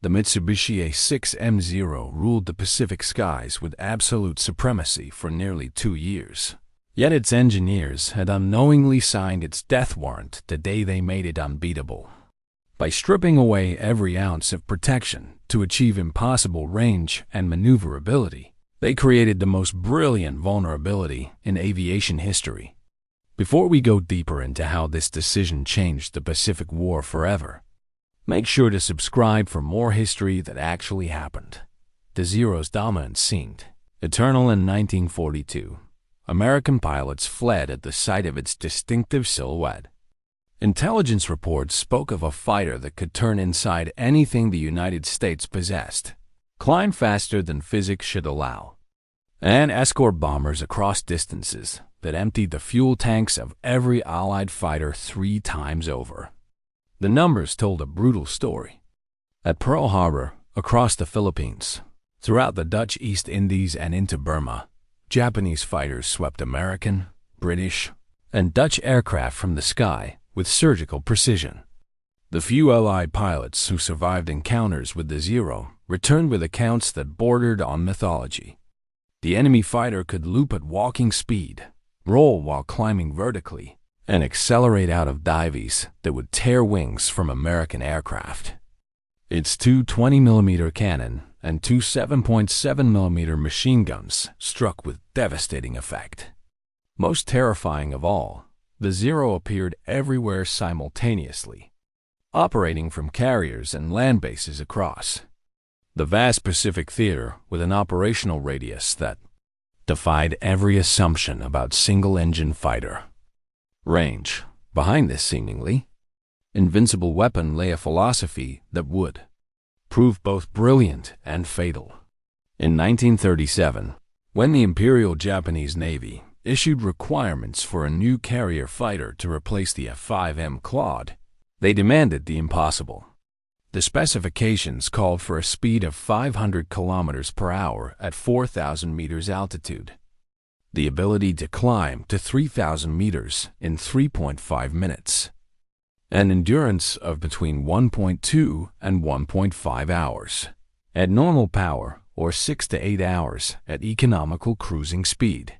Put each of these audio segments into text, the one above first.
The Mitsubishi A6M0 ruled the Pacific skies with absolute supremacy for nearly 2 years. Yet its engineers had unknowingly signed its death warrant the day they made it unbeatable. By stripping away every ounce of protection to achieve impossible range and maneuverability, they created the most brilliant vulnerability in aviation history. Before we go deeper into how this decision changed the Pacific War forever, make sure to subscribe for more history that actually happened. The Zero's dominance seemed eternal in 1942. American pilots fled at the sight of its distinctive silhouette. Intelligence reports spoke of a fighter that could turn inside anything the United States possessed, climb faster than physics should allow, and escort bombers across distances that emptied the fuel tanks of every Allied fighter 3 times over. The numbers told a brutal story. At Pearl Harbor, across the Philippines, throughout the Dutch East Indies and into Burma, Japanese fighters swept American, British, and Dutch aircraft from the sky with surgical precision. The few Allied pilots who survived encounters with the Zero returned with accounts that bordered on mythology. The enemy fighter could loop at walking speed, roll while climbing vertically, and accelerate out of dives that would tear wings from American aircraft. Its two 20mm cannon and two 7.7mm machine guns struck with devastating effect. Most terrifying of all, the Zero appeared everywhere simultaneously, operating from carriers and land bases across the vast Pacific theater with an operational radius that defied every assumption about single-engine fighter. Range. Behind this seemingly invincible weapon lay a philosophy that would prove both brilliant and fatal. In 1937, when the Imperial Japanese Navy issued requirements for a new carrier fighter to replace the F-5M Claude, they demanded the impossible. The specifications called for a speed of 500 kilometers per hour at 4,000 meters altitude, the ability to climb to 3,000 meters in 3.5 minutes, an endurance of between 1.2 and 1.5 hours at normal power, or 6 to 8 hours at economical cruising speed.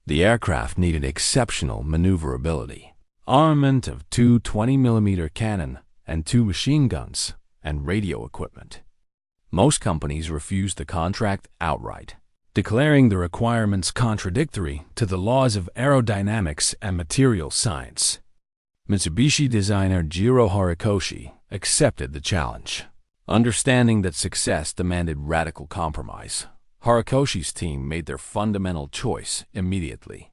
The aircraft needed exceptional maneuverability, armament of two 20mm cannon and two machine guns, and radio equipment. Most companies refused the contract outright, declaring the requirements contradictory to the laws of aerodynamics and material science. Mitsubishi designer Jiro Horikoshi accepted the challenge. Understanding that success demanded radical compromise, Horikoshi's team made their fundamental choice immediately.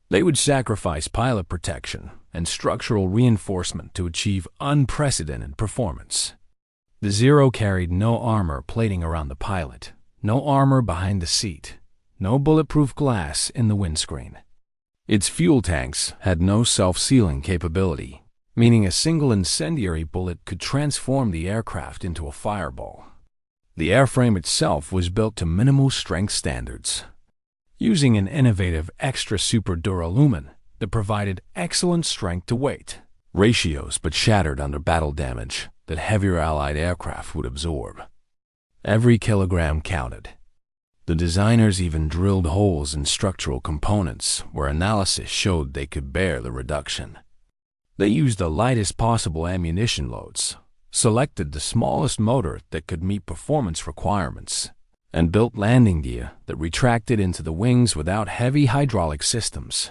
They would sacrifice pilot protection and structural reinforcement to achieve unprecedented performance. The Zero carried no armor plating around the pilot, no armor behind the seat, no bulletproof glass in the windscreen. Its fuel tanks had no self-sealing capability, meaning a single incendiary bullet could transform the aircraft into a fireball. The airframe itself was built to minimal strength standards, using an innovative extra super duralumin that provided excellent strength to weight ratios but shattered under battle damage that heavier Allied aircraft would absorb. Every kilogram counted. The designers even drilled holes in structural components where analysis showed they could bear the reduction. They used the lightest possible ammunition loads, selected the smallest motor that could meet performance requirements, and built landing gear that retracted into the wings without heavy hydraulic systems.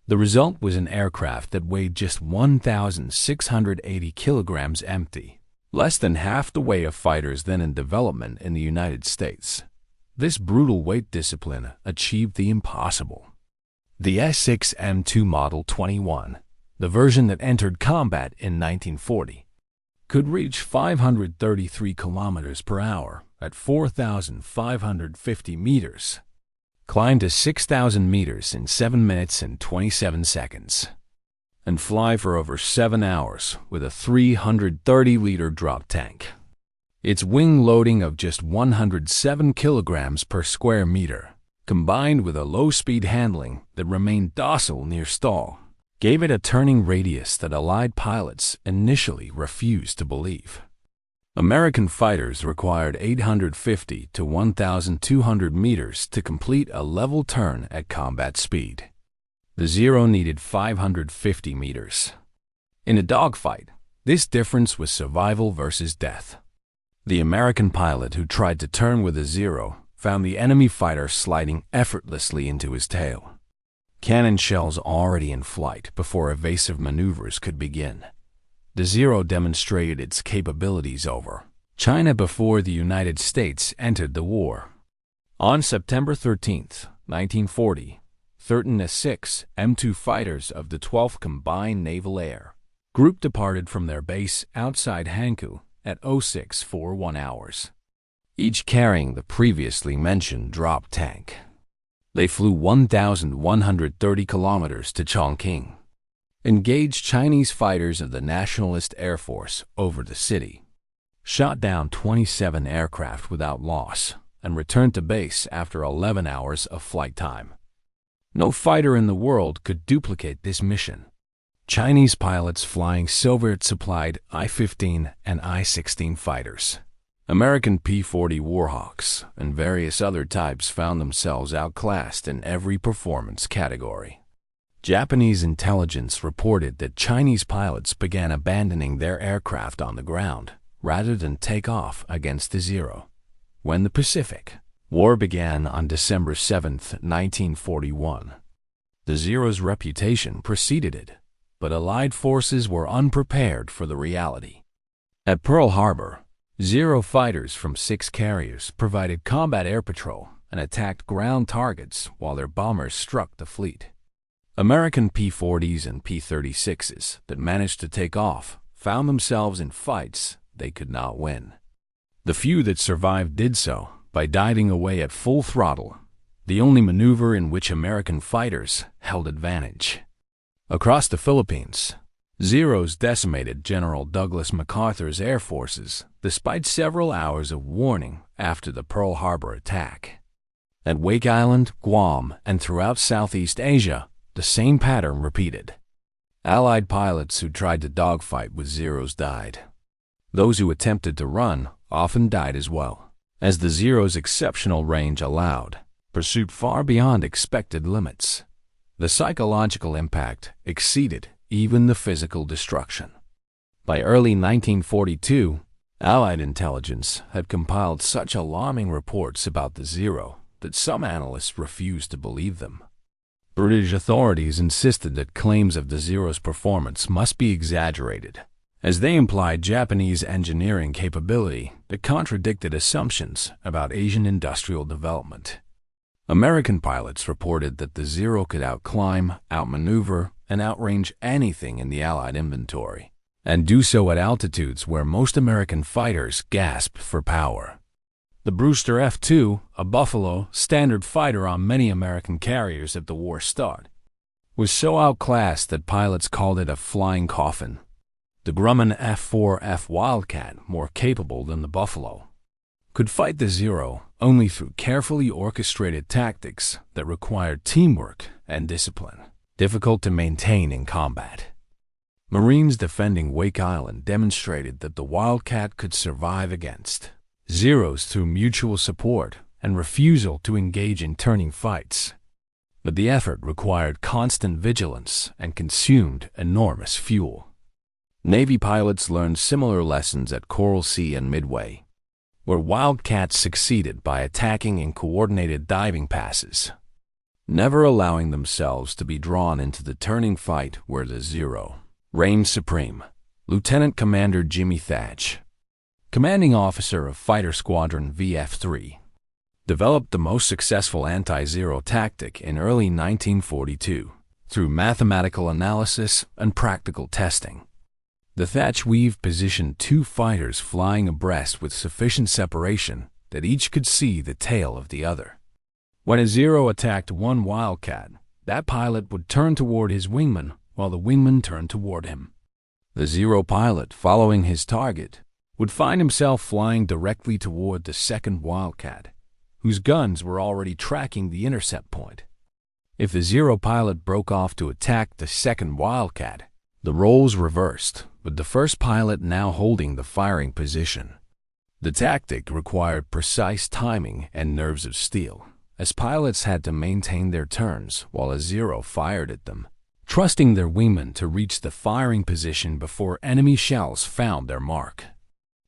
The result was an aircraft that weighed just 1,680 kilograms empty, less than half the weight of fighters then in development in the United States. This brutal weight discipline achieved the impossible. The S6M2 Model 21, the version that entered combat in 1940, could reach 533 kilometers per hour at 4,550 meters, climb to 6,000 meters in 7 minutes and 27 seconds, and fly for over 7 hours with a 330-liter drop tank. Its wing loading of just 107 kilograms per square meter, combined with a low-speed handling that remained docile near stall, gave it a turning radius that Allied pilots initially refused to believe. American fighters required 850 to 1,200 meters to complete a level turn at combat speed. The Zero needed 550 meters. In a dogfight, this difference was survival versus death. The American pilot who tried to turn with a Zero found the enemy fighter sliding effortlessly into his tail. Cannon shells already in flight before evasive maneuvers could begin. The Zero demonstrated its capabilities over China before the United States entered the war. On September 13, 1940, 13 F6 M2 fighters of the 12th Combined Naval Air Group departed from their base outside Hankou at 0641 hours, each carrying the previously mentioned drop tank. They flew 1,130 kilometers to Chongqing, engaged Chinese fighters of the Nationalist Air Force over the city, shot down 27 aircraft without loss, and returned to base after 11 hours of flight time. No fighter in the world could duplicate this mission. Chinese pilots flying Soviet-supplied I-15 and I-16 fighters, American P-40 Warhawks, and various other types found themselves outclassed in every performance category. Japanese intelligence reported that Chinese pilots began abandoning their aircraft on the ground rather than take off against the Zero. When the Pacific War began on December 7, 1941, the Zero's reputation preceded it, but Allied forces were unprepared for the reality. At Pearl Harbor, Zero fighters from 6 carriers provided combat air patrol and attacked ground targets while their bombers struck the fleet. American P-40s and P-36s that managed to take off found themselves in fights they could not win. The few that survived did so by diving away at full throttle, the only maneuver in which American fighters held advantage. Across the Philippines, Zeros decimated General Douglas MacArthur's air forces despite several hours of warning after the Pearl Harbor attack. At Wake Island, Guam, and throughout Southeast Asia, the same pattern repeated. Allied pilots who tried to dogfight with Zeros died. Those who attempted to run often died as well, as the Zero's exceptional range allowed pursuit far beyond expected limits. The psychological impact exceeded even the physical destruction. By early 1942, Allied intelligence had compiled such alarming reports about the Zero that some analysts refused to believe them. British authorities insisted that claims of the Zero's performance must be exaggerated, as they implied Japanese engineering capability that contradicted assumptions about Asian industrial development. American pilots reported that the Zero could outclimb, outmaneuver, and outrange anything in the Allied inventory, and do so at altitudes where most American fighters gasped for power. The Brewster F-2, a Buffalo standard fighter on many American carriers at the war's start, was so outclassed that pilots called it a flying coffin. The Grumman F6F Wildcat, more capable than the Buffalo, could fight the Zero only through carefully orchestrated tactics that required teamwork and discipline, difficult to maintain in combat. Marines defending Wake Island demonstrated that the Wildcat could survive against Zeros through mutual support and refusal to engage in turning fights. But the effort required constant vigilance and consumed enormous fuel. Navy pilots learned similar lessons at Coral Sea and Midway, where Wildcats succeeded by attacking in coordinated diving passes, never allowing themselves to be drawn into the turning fight where the Zero reigned supreme. Lieutenant Commander Jimmy Thach, commanding officer of Fighter Squadron VF-3, developed the most successful anti-Zero tactic in early 1942 through mathematical analysis and practical testing. The Thach weave positioned 2 fighters flying abreast with sufficient separation that each could see the tail of the other. When a Zero attacked one Wildcat, that pilot would turn toward his wingman while the wingman turned toward him. The Zero pilot, following his target, would find himself flying directly toward the second Wildcat, whose guns were already tracking the intercept point. If the Zero pilot broke off to attack the second Wildcat, the roles reversed, with the first pilot now holding the firing position The tactic required precise timing and nerves of steel, as pilots had to maintain their turns while a Zero fired at them, trusting their wingmen to reach the firing position before enemy shells found their mark.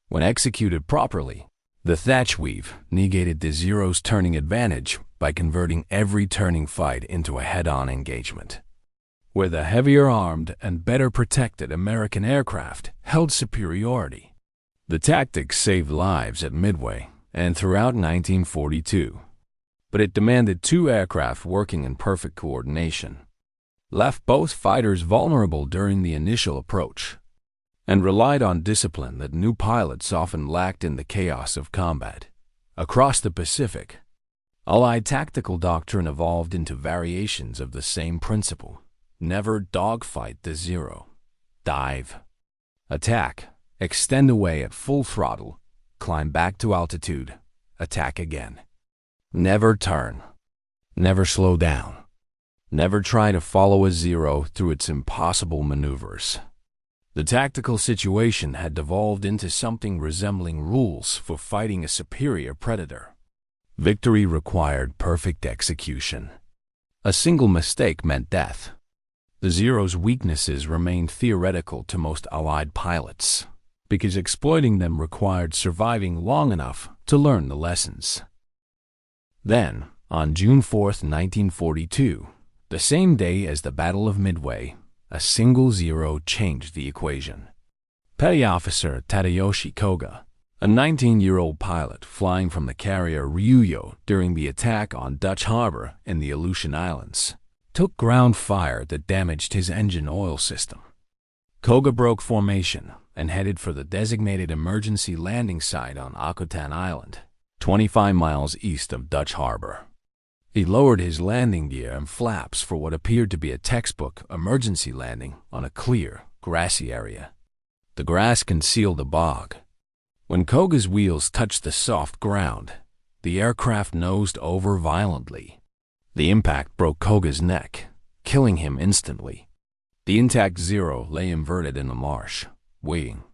When executed properly, the thatch weave negated the Zero's turning advantage by converting every turning fight into a head-on engagement, where the heavier-armed and better protected American aircraft held superiority. The tactics saved lives at Midway and throughout 1942, but it demanded two aircraft working in perfect coordination, left both fighters vulnerable during the initial approach, and relied on discipline that new pilots often lacked in the chaos of combat. Across the Pacific, Allied tactical doctrine evolved into variations of the same principle. Never dogfight the Zero. Dive. Attack. Extend away at full throttle. Climb back to altitude. Attack again. Never turn. Never slow down. Never try to follow a Zero through its impossible maneuvers. The tactical situation had devolved into something resembling rules for fighting a superior predator. Victory required perfect execution. A single mistake meant death. The Zero's weaknesses remained theoretical to most Allied pilots, because exploiting them required surviving long enough to learn the lessons. Then, on June 4, 1942, the same day as the Battle of Midway, a single Zero changed the equation. Petty Officer Tadayoshi Koga, a 19-year-old pilot flying from the carrier Ryuyo during the attack on Dutch Harbor in the Aleutian Islands, took ground fire that damaged his engine oil system. Koga broke formation and headed for the designated emergency landing site on Akutan Island, 25 miles east of Dutch Harbor. He lowered his landing gear and flaps for what appeared to be a textbook emergency landing on a clear, grassy area. The grass concealed the bog. When Koga's wheels touched the soft ground, the aircraft nosed over violently. The impact broke Koga's neck, killing him instantly. The intact Zero lay inverted in the marsh, waiting.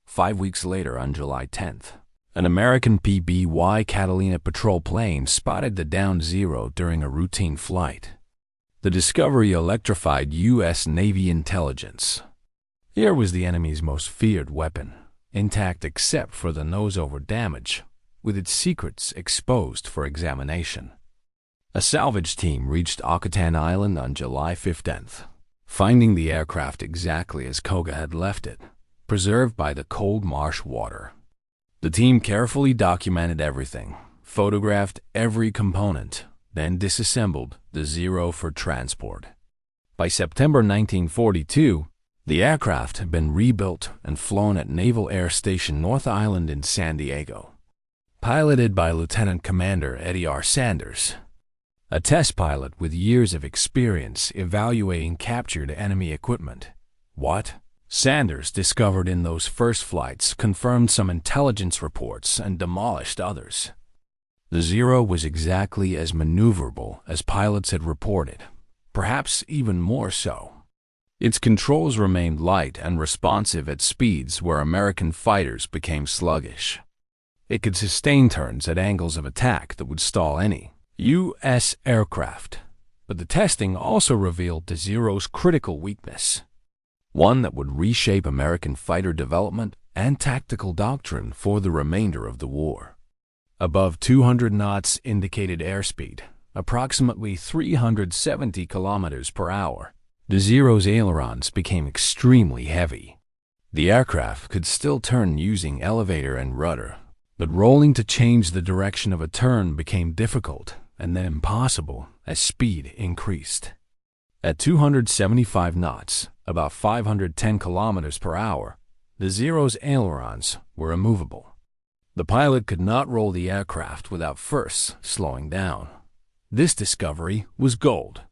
5 weeks later, on July 10th, an American PBY Catalina patrol plane spotted the downed Zero during a routine flight. The discovery electrified U.S. Navy intelligence. Here was the enemy's most feared weapon, intact except for the nose-over damage, with its secrets exposed for examination. A salvage team reached Akutan Island on July 15th, finding the aircraft exactly as Koga had left it, preserved by the cold marsh water. The team carefully documented everything, photographed every component, then disassembled the Zero for transport. By September 1942, the aircraft had been rebuilt and flown at Naval Air Station North Island in San Diego, piloted by Lieutenant Commander Eddie R. Sanders, a test pilot with years of experience evaluating captured enemy equipment. What Sanders discovered in those first flights confirmed some intelligence reports and demolished others. The Zero was exactly as maneuverable as pilots had reported, perhaps even more so. Its controls remained light and responsive at speeds where American fighters became sluggish. It could sustain turns at angles of attack that would stall any U.S. aircraft, but the testing also revealed the Zero's critical weakness, one that would reshape American fighter development and tactical doctrine for the remainder of the war. Above 200 knots indicated airspeed, approximately 370 kilometers per hour, the Zero's ailerons became extremely heavy. The aircraft could still turn using elevator and rudder, but rolling to change the direction of a turn became difficult and then impossible as speed increased. At 275 knots, about 510 kilometers per hour, the Zero's ailerons were immovable. The pilot could not roll the aircraft without first slowing down. This discovery was gold.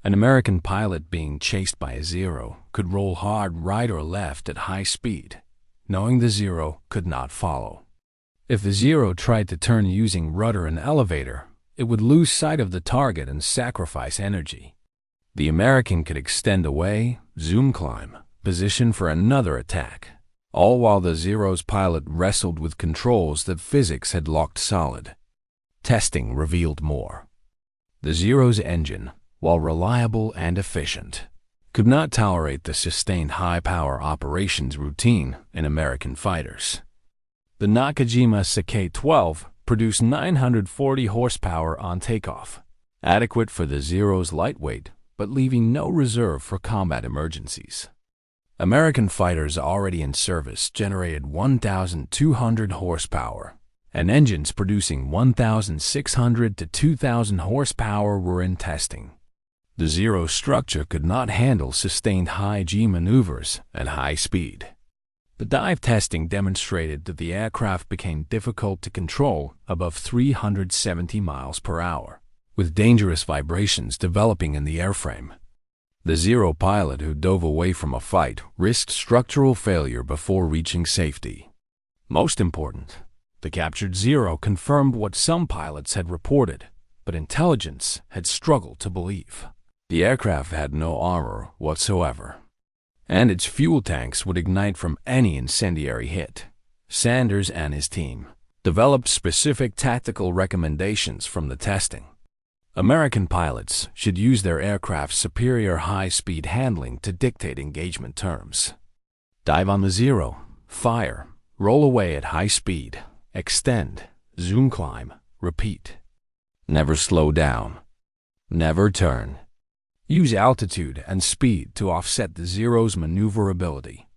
An American pilot being chased by a Zero could roll hard right or left at high speed, knowing the Zero could not follow. If the Zero tried to turn using rudder and elevator, it would lose sight of the target and sacrifice energy. The American could extend away, zoom climb, position for another attack, all while the Zero's pilot wrestled with controls that physics had locked solid. Testing revealed more. The Zero's engine, while reliable and efficient, could not tolerate the sustained high-power operations routine in American fighters. The Nakajima Sake-12 produced 940 horsepower on takeoff, adequate for the Zero's lightweight, but leaving no reserve for combat emergencies. American fighters already in service generated 1,200 horsepower, and engines producing 1,600 to 2,000 horsepower were in testing. The Zero's structure could not handle sustained high-G maneuvers at high speed. The dive testing demonstrated that the aircraft became difficult to control above 370 miles per hour, with dangerous vibrations developing in the airframe. The Zero pilot who dove away from a fight risked structural failure before reaching safety. Most important, the captured Zero confirmed what some pilots had reported, but intelligence had struggled to believe. The aircraft had no armor whatsoever, and its fuel tanks would ignite from any incendiary hit. Sanders and his team developed specific tactical recommendations from the testing. American pilots should use their aircraft's superior high-speed handling to dictate engagement terms. Dive on the Zero, fire, roll away at high speed, extend, zoom climb, repeat. Never slow down. Never turn. Use altitude and speed to offset the Zero's maneuverability.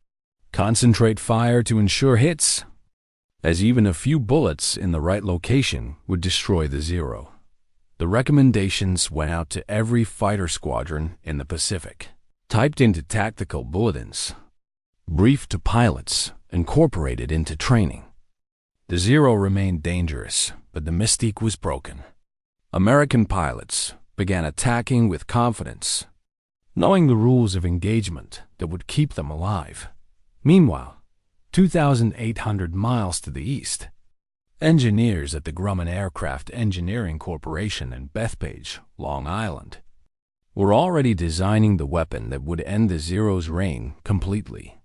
Concentrate fire to ensure hits, as even a few bullets in the right location would destroy the Zero. The recommendations went out to every fighter squadron in the Pacific, typed into tactical bulletins, briefed to pilots, incorporated into training. The Zero remained dangerous, but the mystique was broken. American pilots began attacking with confidence, knowing the rules of engagement that would keep them alive. Meanwhile, 2,800 miles to the east, engineers at the Grumman Aircraft Engineering Corporation in Bethpage, Long Island, were already designing the weapon that would end the Zero's reign completely.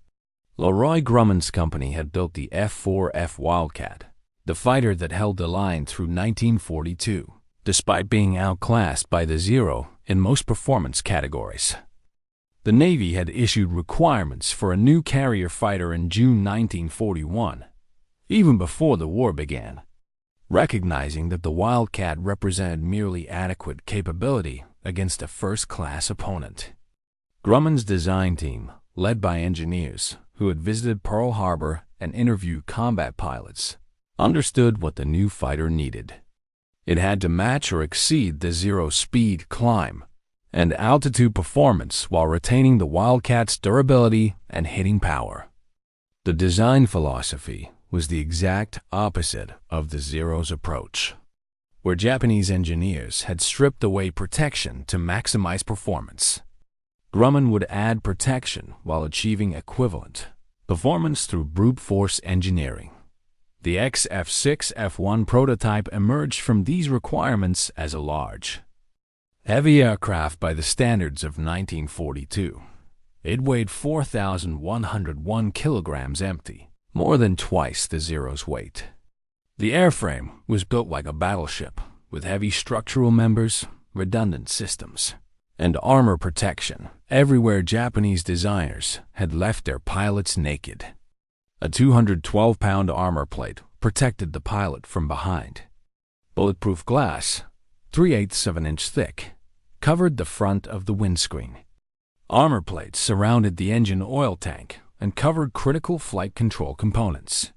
Leroy Grumman's company had built the F4F Wildcat, the fighter that held the line through 1942. Despite being outclassed by the Zero in most performance categories. The Navy had issued requirements for a new carrier fighter in June 1941, even before the war began, recognizing that the Wildcat represented merely adequate capability against a first-class opponent. Grumman's design team, led by engineers who had visited Pearl Harbor and interviewed combat pilots, understood what the new fighter needed. It had to match or exceed the Zero speed, climb, and altitude performance while retaining the Wildcat's durability and hitting power. The design philosophy was the exact opposite of the Zero's approach, where Japanese engineers had stripped away protection to maximize performance. Grumman would add protection while achieving equivalent performance through brute force engineering. The F6F prototype emerged from these requirements as a large, heavy aircraft by the standards of 1942. It weighed 4,101 kilograms empty, more than twice the Zero's weight. The airframe was built like a battleship, with heavy structural members, redundant systems, and armor protection everywhere Japanese designers had left their pilots naked. A 212-pound armor plate protected the pilot from behind. Bulletproof glass, 3/8 of an inch thick, covered the front of the windscreen. Armor plates surrounded the engine oil tank and covered critical flight control components.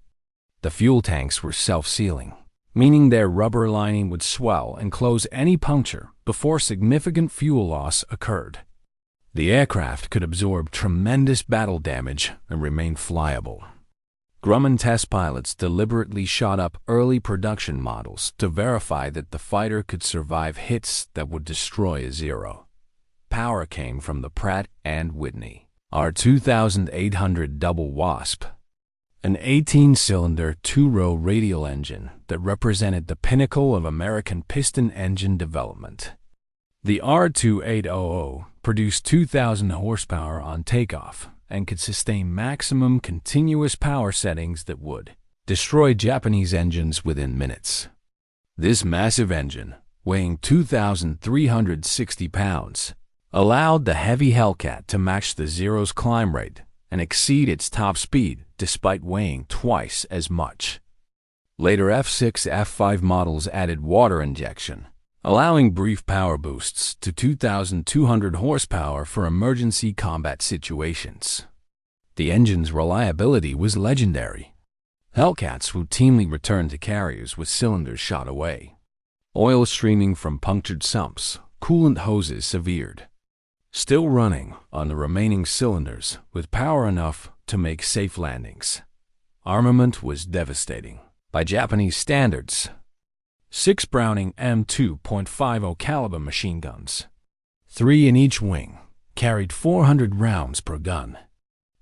The fuel tanks were self-sealing, meaning their rubber lining would swell and close any puncture before significant fuel loss occurred. The aircraft could absorb tremendous battle damage and remain flyable. Grumman test pilots deliberately shot up early production models to verify that the fighter could survive hits that would destroy a Zero. Power came from the Pratt & Whitney R2800 Double Wasp, an 18-cylinder, two-row radial engine that represented the pinnacle of American piston engine development. The R2800 produced 2,000 horsepower on takeoff and could sustain maximum continuous power settings that would destroy Japanese engines within minutes. This massive engine, weighing 2,360 pounds, allowed the heavy Hellcat to match the Zero's climb rate and exceed its top speed despite weighing twice as much. Later F6F models added water injection, allowing brief power boosts to 2,200 horsepower for emergency combat situations. The engine's reliability was legendary. Hellcats routinely returned to carriers with cylinders shot away, oil streaming from punctured sumps, coolant hoses severed. Still running on the remaining cylinders with power enough to make safe landings. Armament was devastating. By Japanese standards, 6 Browning M2.50 caliber machine guns, 3 in each wing, carried 400 rounds per gun,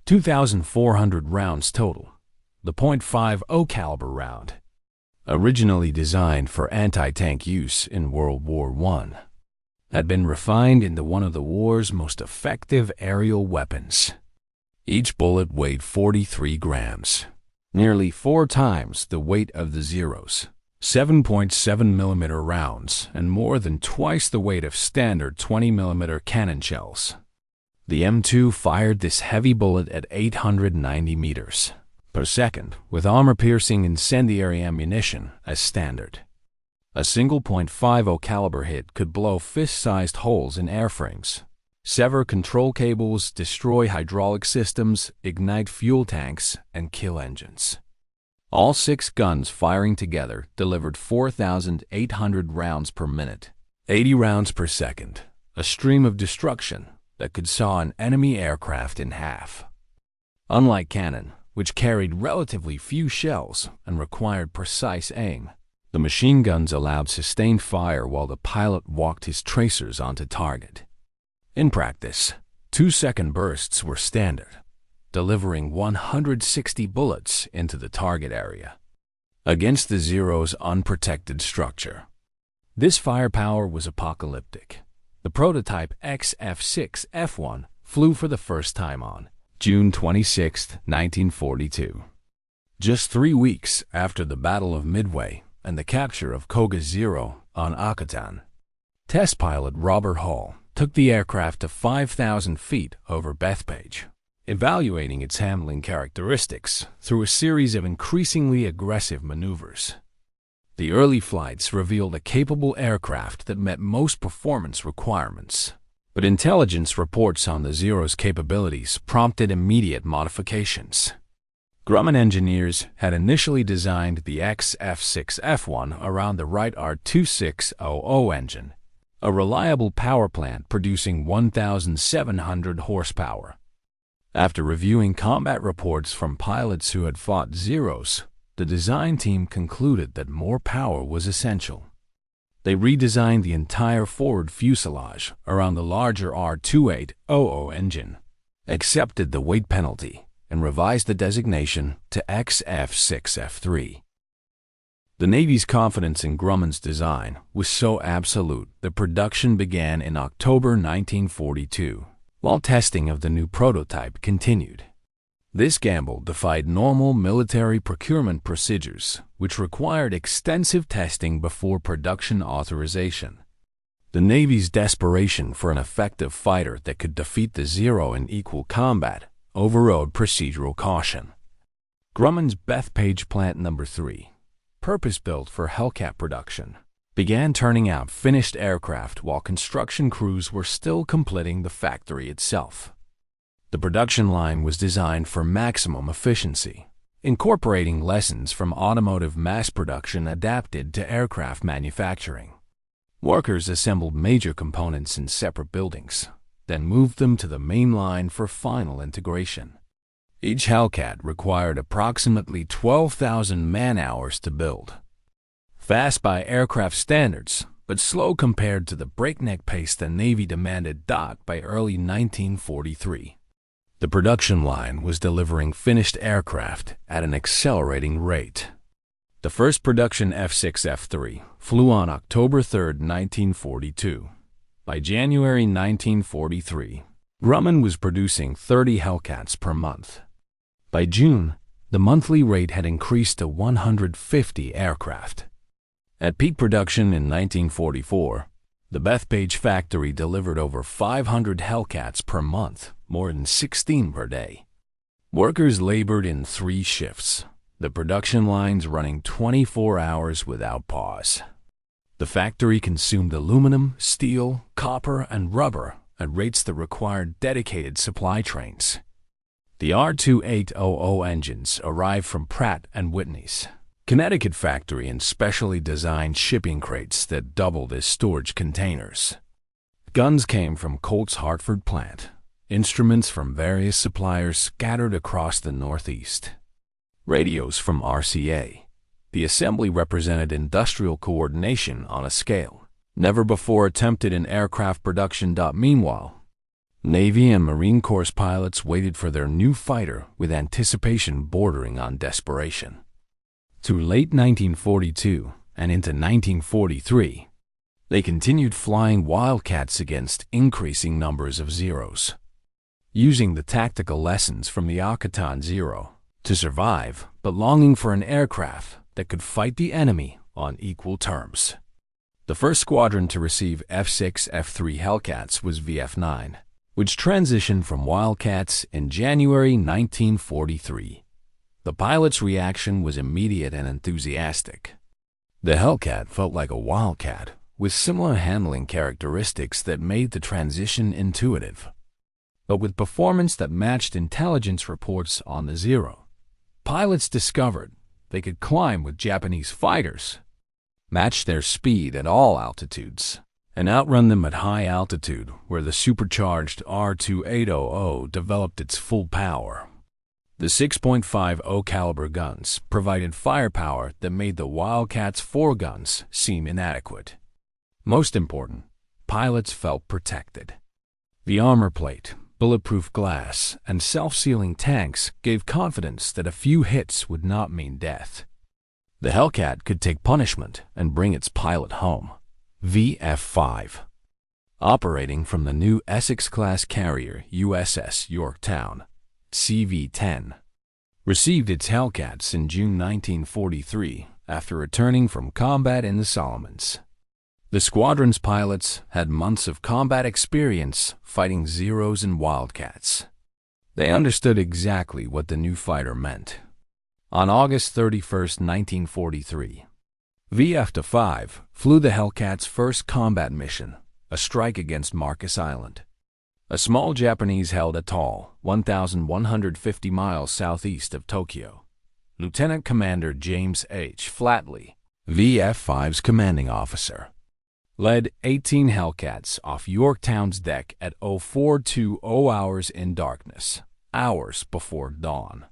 2,400 rounds total. The .50 caliber round, originally designed for anti-tank use in World War I, had been refined into one of the war's most effective aerial weapons. Each bullet weighed 43 grams, nearly 4 times the weight of the Zero's 7.7mm rounds and more than twice the weight of standard 20mm cannon shells. The M2 fired this heavy bullet at 890 meters per second with armor-piercing incendiary ammunition as standard. A single .50 caliber hit could blow fist-sized holes in airframes, sever control cables, destroy hydraulic systems, ignite fuel tanks, and kill engines. All 6 guns firing together delivered 4,800 rounds per minute, 80 rounds per second, a stream of destruction that could saw an enemy aircraft in half. Unlike cannon, which carried relatively few shells and required precise aim, the machine guns allowed sustained fire while the pilot walked his tracers onto target. In practice, 2-second bursts were standard, delivering 160 bullets into the target area. Against the Zero's unprotected structure, this firepower was apocalyptic. The prototype F6F flew for the first time on June 26, 1942. Just 3 weeks after the Battle of Midway and the capture of Koga Zero on Akutan, test pilot Robert Hall took the aircraft to 5,000 feet over Bethpage, evaluating its handling characteristics through a series of increasingly aggressive maneuvers. The early flights revealed a capable aircraft that met most performance requirements, but intelligence reports on the Zero's capabilities prompted immediate modifications. Grumman engineers had initially designed the F6F around the Wright R2600 engine, a reliable power plant producing 1,700 horsepower. After reviewing combat reports from pilots who had fought Zeros, the design team concluded that more power was essential. They redesigned the entire forward fuselage around the larger R2800 engine, accepted the weight penalty, and revised the designation to F6F. The Navy's confidence in Grumman's design was so absolute that production began in October 1942, while testing of the new prototype continued. This gamble defied normal military procurement procedures, which required extensive testing before production authorization. The Navy's desperation for an effective fighter that could defeat the Zero in equal combat overrode procedural caution. Grumman's Bethpage Plant No. 3, purpose-built for Hellcat production, began turning out finished aircraft while construction crews were still completing the factory itself. The production line was designed for maximum efficiency, incorporating lessons from automotive mass production adapted to aircraft manufacturing. Workers assembled major components in separate buildings, then moved them to the main line for final integration. Each Hellcat required approximately 12,000 man-hours to build. Fast by aircraft standards, but slow compared to the breakneck pace the Navy demanded by early 1943. The production line was delivering finished aircraft at an accelerating rate. The first production F6F flew on October 3, 1942. By January 1943, Grumman was producing 30 Hellcats per month. By June, the monthly rate had increased to 150 aircraft. At peak production in 1944, the Bethpage factory delivered over 500 Hellcats per month, more than 16 per day. Workers labored in 3 shifts, the production lines running 24 hours without pause. The factory consumed aluminum, steel, copper, and rubber at rates that required dedicated supply trains. The R2800 engines arrived from Pratt & Whitney's Connecticut factory in specially designed shipping crates that doubled as storage containers. Guns came from Colt's Hartford plant, instruments from various suppliers scattered across the Northeast. Radios from RCA. The assembly represented industrial coordination on a scale never before attempted in aircraft production. Meanwhile, Navy and Marine Corps pilots waited for their new fighter with anticipation bordering on desperation. Through late 1942 and into 1943, they continued flying Wildcats against increasing numbers of Zeros, using the tactical lessons from the Akaton Zero to survive, but longing for an aircraft that could fight the enemy on equal terms. The first squadron to receive F6F Hellcats was VF9, which transitioned from Wildcats in January 1943. The pilot's reaction was immediate and enthusiastic. The Hellcat felt like a Wildcat, with similar handling characteristics that made the transition intuitive. But with performance that matched intelligence reports on the Zero, pilots discovered they could climb with Japanese fighters, match their speed at all altitudes, and outrun them at high altitude where the supercharged R2800 developed its full power. The 6.50 caliber guns provided firepower that made the Wildcat's 4 guns seem inadequate. Most important, pilots felt protected. The armor plate, bulletproof glass, and self-sealing tanks gave confidence that a few hits would not mean death. The Hellcat could take punishment and bring its pilot home. VF5. Operating from the new Essex-class carrier USS Yorktown, CV-10, received its Hellcats in June 1943 after returning from combat in the Solomons. The squadron's pilots had months of combat experience fighting Zeros and Wildcats. They understood exactly what the new fighter meant. On August 31, 1943, VF-5 flew the Hellcat's first combat mission, a strike against Marcus Island, a small Japanese-held atoll 1,150 miles southeast of Tokyo. Lieutenant Commander James H. Flatley, VF-5's commanding officer, led 18 Hellcats off Yorktown's deck at 0420 hours in darkness, hours before dawn.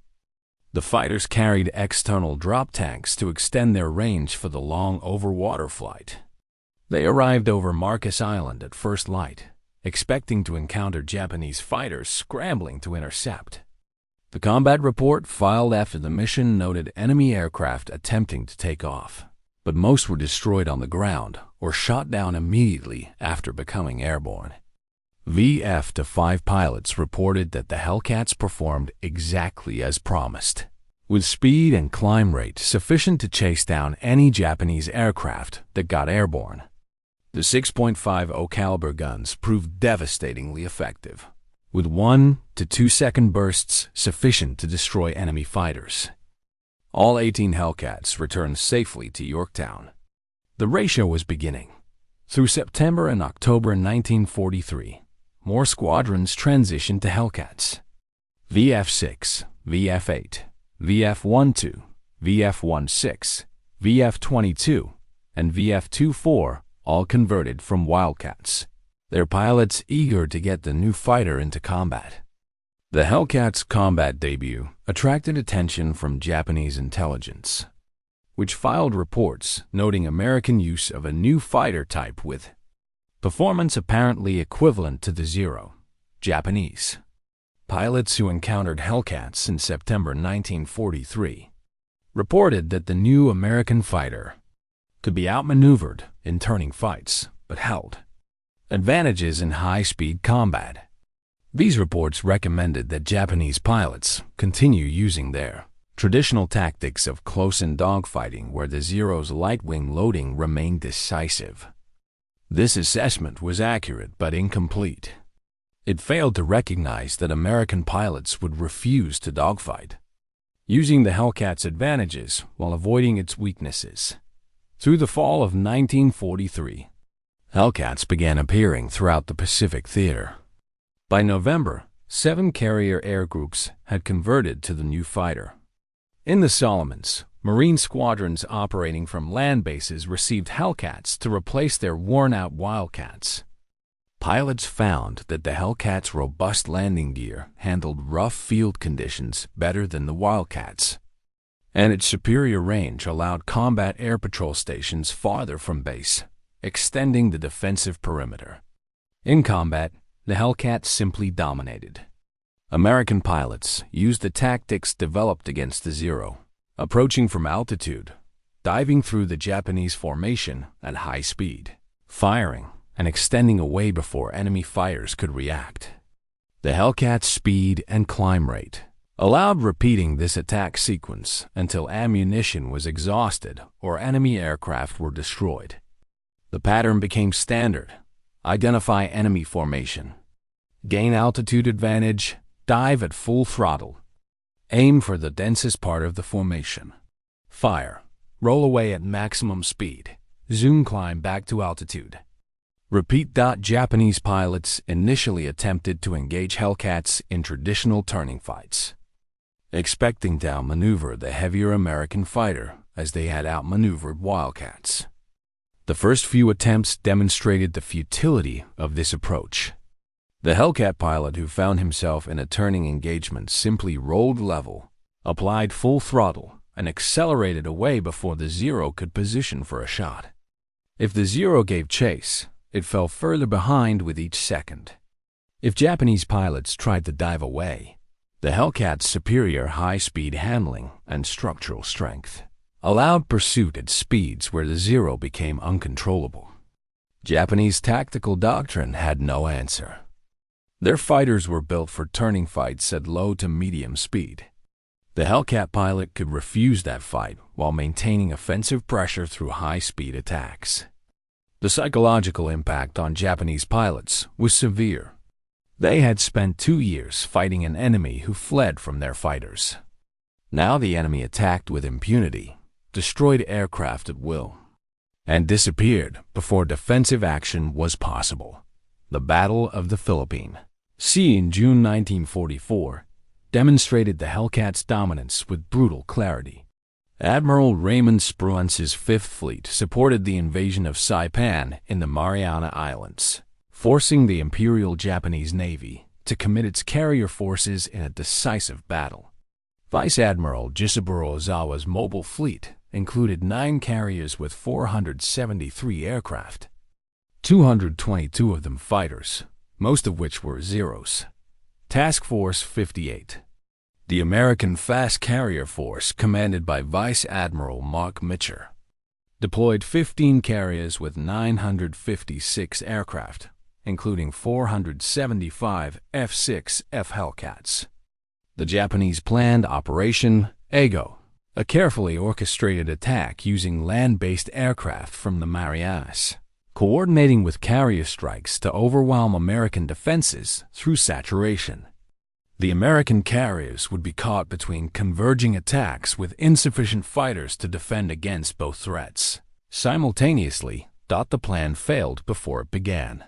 The fighters carried external drop tanks to extend their range for the long overwater flight. They arrived over Marcus Island at first light, expecting to encounter Japanese fighters scrambling to intercept. The combat report filed after the mission noted enemy aircraft attempting to take off, but most were destroyed on the ground or shot down immediately after becoming airborne. VF-5 pilots reported that the Hellcats performed exactly as promised, with speed and climb rate sufficient to chase down any Japanese aircraft that got airborne. The 6.50 caliber guns proved devastatingly effective, with 1 to 2 second bursts sufficient to destroy enemy fighters. All 18 Hellcats returned safely to Yorktown. The ratio was beginning. Through September and October 1943, more squadrons transitioned to Hellcats. VF-6, VF-8, VF-12, VF-16, VF-22, and VF-24 all converted from Wildcats, their pilots eager to get the new fighter into combat. The Hellcat's combat debut attracted attention from Japanese intelligence, which filed reports noting American use of a new fighter type with performance apparently equivalent to the Zero, Japanese. Pilots who encountered Hellcats in September 1943 reported that the new American fighter could be outmaneuvered in turning fights, but held advantages in high-speed combat. These reports recommended that Japanese pilots continue using their traditional tactics of close-in dogfighting where the Zero's light-wing loading remained decisive. This assessment was accurate but incomplete. It failed to recognize that American pilots would refuse to dogfight, using the Hellcat's advantages while avoiding its weaknesses. Through the fall of 1943, Hellcats began appearing throughout the Pacific theater. By November, 7 carrier air groups had converted to the new fighter. In the Solomons, Marine squadrons operating from land bases received Hellcats to replace their worn-out Wildcats. Pilots found that the Hellcat's robust landing gear handled rough field conditions better than the Wildcats, and its superior range allowed combat air patrol stations farther from base, extending the defensive perimeter. In combat, the Hellcat simply dominated. American pilots used the tactics developed against the Zero, approaching from altitude, diving through the Japanese formation at high speed, firing, and extending away before enemy fighters could react. The Hellcat's speed and climb rate allowed repeating this attack sequence until ammunition was exhausted or enemy aircraft were destroyed. The pattern became standard: identify enemy formation, gain altitude advantage, dive at full throttle, aim for the densest part of the formation, fire, roll away at maximum speed, zoom climb back to altitude. Repeat. Japanese pilots initially attempted to engage Hellcats in traditional turning fights, expecting to outmaneuver the heavier American fighter as they had outmaneuvered Wildcats. The first few attempts demonstrated the futility of this approach. The Hellcat pilot who found himself in a turning engagement simply rolled level, applied full throttle, and accelerated away before the Zero could position for a shot. If the Zero gave chase, it fell further behind with each second. If Japanese pilots tried to dive away, the Hellcat's superior high-speed handling and structural strength allowed pursuit at speeds where the Zero became uncontrollable. Japanese tactical doctrine had no answer. Their fighters were built for turning fights at low to medium speed. The Hellcat pilot could refuse that fight while maintaining offensive pressure through high-speed attacks. The psychological impact on Japanese pilots was severe. They had spent 2 years fighting an enemy who fled from their fighters. Now the enemy attacked with impunity, destroyed aircraft at will, and disappeared before defensive action was possible. The Battle of the Philippines, in June 1944, demonstrated the Hellcat's dominance with brutal clarity. Admiral Raymond Spruance's Fifth Fleet supported the invasion of Saipan in the Mariana Islands, forcing the Imperial Japanese Navy to commit its carrier forces in a decisive battle. Vice Admiral Jisaburo Ozawa's mobile fleet included 9 carriers with 473 aircraft, 222 of them fighters, most of which were Zeros. Task Force 58. The American Fast Carrier Force, commanded by Vice Admiral Mark Mitcher, deployed 15 carriers with 956 aircraft, including 475 F6F Hellcats. The Japanese planned Operation Ego, a carefully orchestrated attack using land-based aircraft from the Marianas, coordinating with carrier strikes to overwhelm American defenses through saturation. The American carriers would be caught between converging attacks with insufficient fighters to defend against both threats. Simultaneously, the plan failed before it began.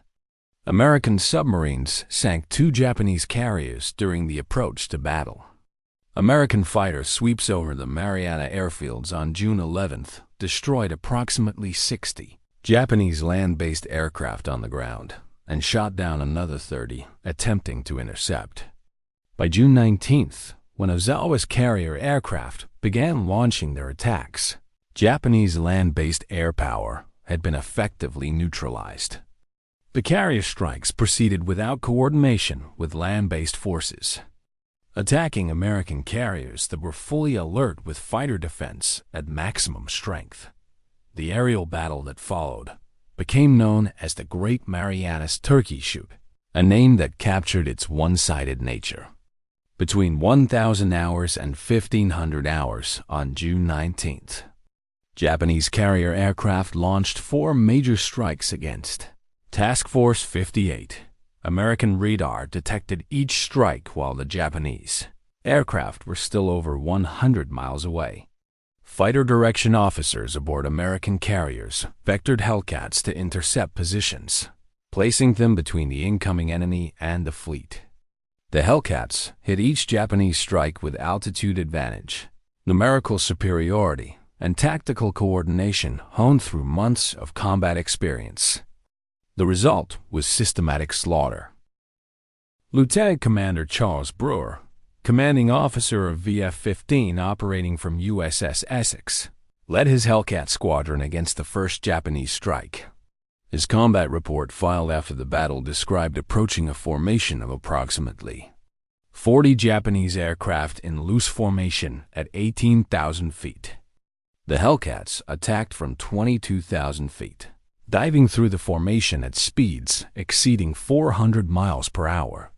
American submarines sank 2 Japanese carriers during the approach to battle. American fighter sweeps over the Mariana airfields on June 11th destroyed approximately 60 Japanese land-based aircraft on the ground and shot down another 30 attempting to intercept. By June 19th, when Ozawa's carrier aircraft began launching their attacks, Japanese land-based air power had been effectively neutralized. The carrier strikes proceeded without coordination with land-based forces, attacking American carriers that were fully alert with fighter defense at maximum strength. The aerial battle that followed became known as the Great Marianas Turkey Shoot, a name that captured its one-sided nature. Between 1,000 hours and 1,500 hours on June 19th, Japanese carrier aircraft launched 4 major strikes against Task Force 58. American radar detected each strike while the Japanese aircraft were still over 100 miles away. Fighter direction officers aboard American carriers vectored Hellcats to intercept positions, placing them between the incoming enemy and the fleet. The Hellcats hit each Japanese strike with altitude advantage, numerical superiority, and tactical coordination honed through months of combat experience. The result was systematic slaughter. Lieutenant Commander Charles Brewer, commanding officer of VF-15 operating from USS Essex, led his Hellcat squadron against the first Japanese strike. His combat report filed after the battle described approaching a formation of approximately 40 Japanese aircraft in loose formation at 18,000 feet. The Hellcats attacked from 22,000 feet, diving through the formation at speeds exceeding 400 miles per hour.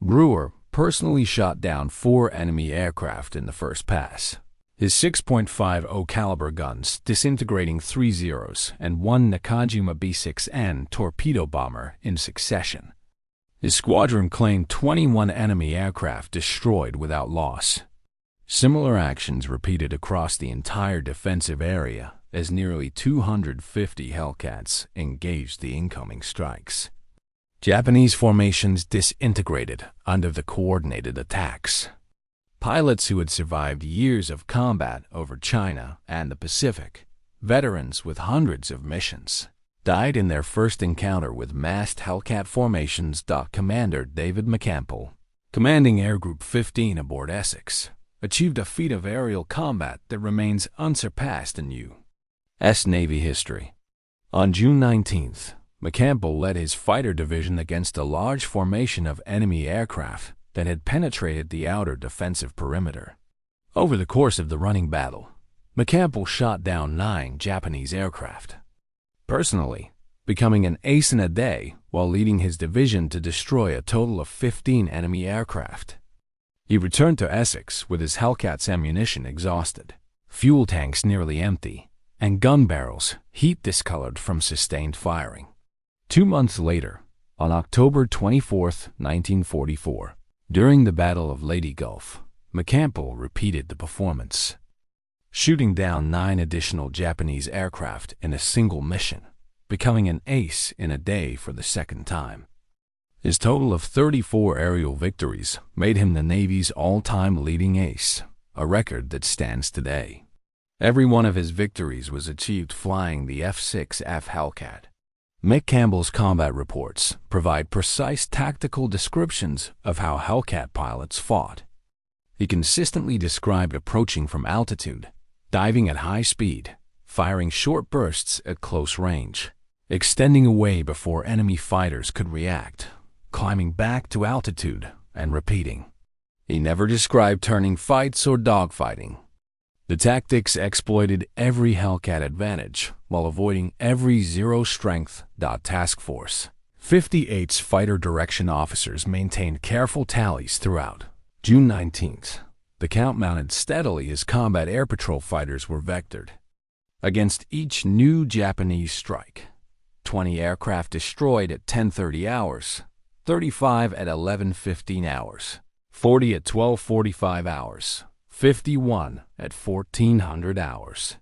Brewer personally shot down 4 enemy aircraft in the first pass, his 6.50 caliber guns disintegrating 3 Zeros and 1 Nakajima B-6N torpedo bomber in succession. His squadron claimed 21 enemy aircraft destroyed without loss. Similar actions repeated across the entire defensive area as nearly 250 Hellcats engaged the incoming strikes. Japanese formations disintegrated under the coordinated attacks. Pilots who had survived years of combat over China and the Pacific, veterans with hundreds of missions, died in their first encounter with massed Hellcat formations. Commander David McCampbell, commanding Air Group 15 aboard Essex, achieved a feat of aerial combat that remains unsurpassed in U.S. Navy history. On June 19th, McCampbell led his fighter division against a large formation of enemy aircraft that had penetrated the outer defensive perimeter. Over the course of the running battle, McCampbell shot down 9 Japanese aircraft, personally becoming an ace in a day while leading his division to destroy a total of 15 enemy aircraft. He returned to Essex with his Hellcat's ammunition exhausted, fuel tanks nearly empty, and gun barrels heat discolored from sustained firing. 2 months later, on October 24, 1944, during the Battle of Leyte Gulf, McCampbell repeated the performance, shooting down 9 additional Japanese aircraft in a single mission, becoming an ace in a day for the second time. His total of 34 aerial victories made him the Navy's all-time leading ace, a record that stands today. Every one of his victories was achieved flying the F6F Hellcat. McCampbell's combat reports provide precise tactical descriptions of how Hellcat pilots fought. He consistently described approaching from altitude, diving at high speed, firing short bursts at close range, extending away before enemy fighters could react, climbing back to altitude, and repeating. He never described turning fights or dogfighting. The tactics exploited every Hellcat advantage while avoiding every zero-strength. Task Force 58's fighter direction officers maintained careful tallies throughout. June 19th, the count mounted steadily as combat air patrol fighters were vectored. Against each new Japanese strike, 20 aircraft destroyed at 10:30 hours, 35 at 11:15 hours, 40 at 12:45 hours, 51 at 1400 hours.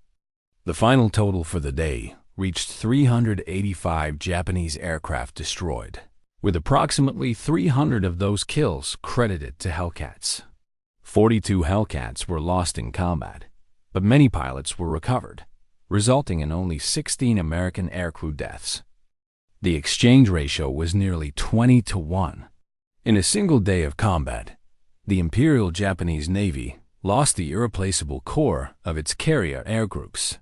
The final total for the day reached 385 Japanese aircraft destroyed, with approximately 300 of those kills credited to Hellcats. 42 Hellcats were lost in combat, but many pilots were recovered, resulting in only 16 American aircrew deaths. The exchange ratio was nearly 20-1. In a single day of combat, the Imperial Japanese Navy lost the irreplaceable core of its carrier air groups.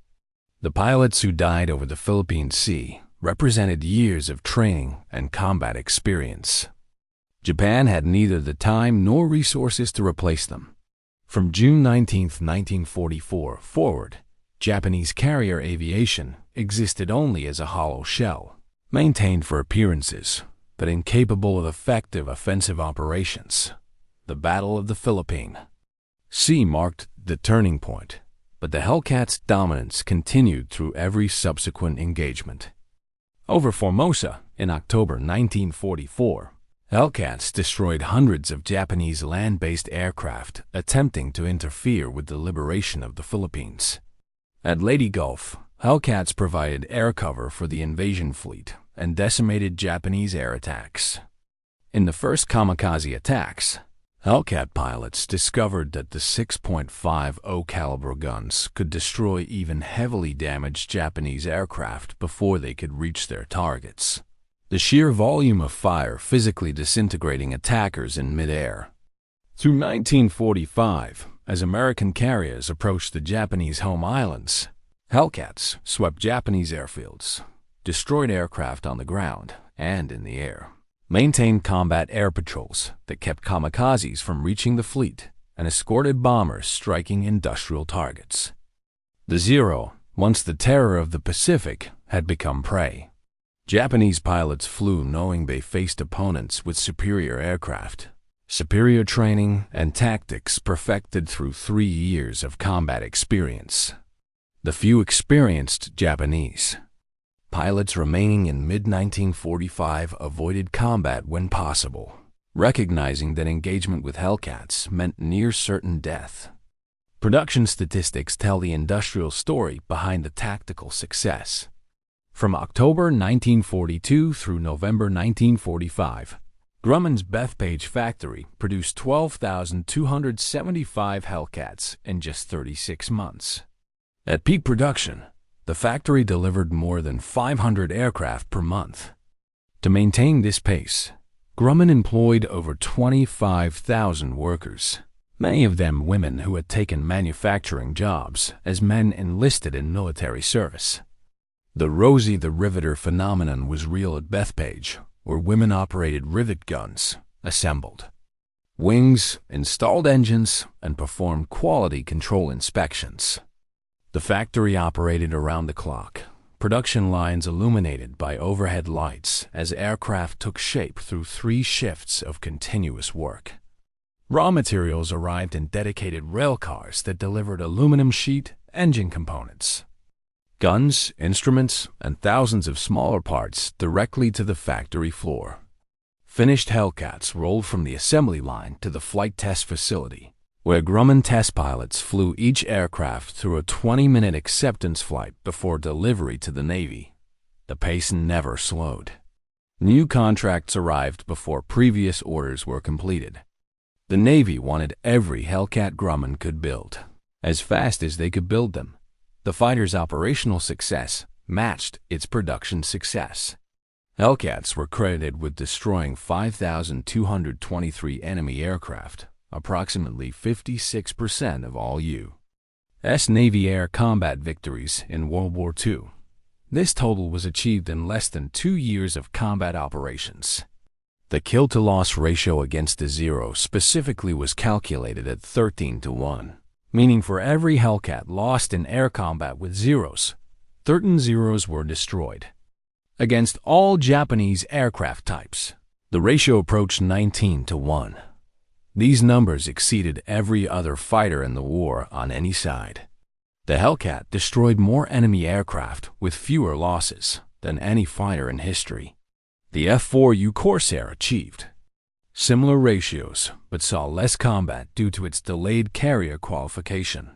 The pilots who died over the Philippine Sea represented years of training and combat experience. Japan had neither the time nor resources to replace them. From June 19, 1944 forward, Japanese carrier aviation existed only as a hollow shell, maintained for appearances but incapable of effective offensive operations. The Battle of the Philippine Sea marked the turning point, but the Hellcat's dominance continued through every subsequent engagement. Over Formosa, in October 1944, Hellcats destroyed hundreds of Japanese land-based aircraft attempting to interfere with the liberation of the Philippines. At Leyte Gulf, Hellcats provided air cover for the invasion fleet and decimated Japanese air attacks. In the first kamikaze attacks, Hellcat pilots discovered that the 6.50 caliber guns could destroy even heavily damaged Japanese aircraft before they could reach their targets. The sheer volume of fire physically disintegrating attackers in midair. Through 1945, as American carriers approached the Japanese home islands, Hellcats swept Japanese airfields, destroyed aircraft on the ground and in the air, maintained combat air patrols that kept kamikazes from reaching the fleet, and escorted bombers striking industrial targets. The Zero, once the terror of the Pacific, had become prey. Japanese pilots flew knowing they faced opponents with superior aircraft, superior training, and tactics perfected through 3 years of combat experience. The few experienced Japanese pilots remaining in mid-1945 avoided combat when possible, recognizing that engagement with Hellcats meant near certain death. Production statistics tell the industrial story behind the tactical success. From October 1942 through November 1945, Grumman's Bethpage factory produced 12,275 Hellcats in just 36 months. At peak production, the factory delivered more than 500 aircraft per month. To maintain this pace, Grumman employed over 25,000 workers, many of them women who had taken manufacturing jobs as men enlisted in military service. The Rosie the Riveter phenomenon was real at Bethpage, where women operated rivet guns, assembled wings, installed engines, and performed quality control inspections. The factory operated around the clock, production lines illuminated by overhead lights as aircraft took shape through 3 shifts of continuous work. Raw materials arrived in dedicated rail cars that delivered aluminum sheet engine components, guns, instruments, and thousands of smaller parts directly to the factory floor. Finished Hellcats rolled from the assembly line to the flight test facility, where Grumman test pilots flew each aircraft through a 20-minute acceptance flight before delivery to the Navy. The pace never slowed. New contracts arrived before previous orders were completed. The Navy wanted every Hellcat Grumman could build, as fast as they could build them. The fighter's operational success matched its production success. Hellcats were credited with destroying 5,223 enemy aircraft, approximately 56% of all U.S. Navy air combat victories in World War II. This total was achieved in less than 2 years of combat operations. The kill-to-loss ratio against the Zero specifically was calculated at 13-1. Meaning for every Hellcat lost in air combat with Zeros, 13 Zeros were destroyed. Against all Japanese aircraft types, the ratio approached 19-1. These numbers exceeded every other fighter in the war on any side. The Hellcat destroyed more enemy aircraft with fewer losses than any fighter in history. The F4U Corsair achieved similar ratios, but saw less combat due to its delayed carrier qualification.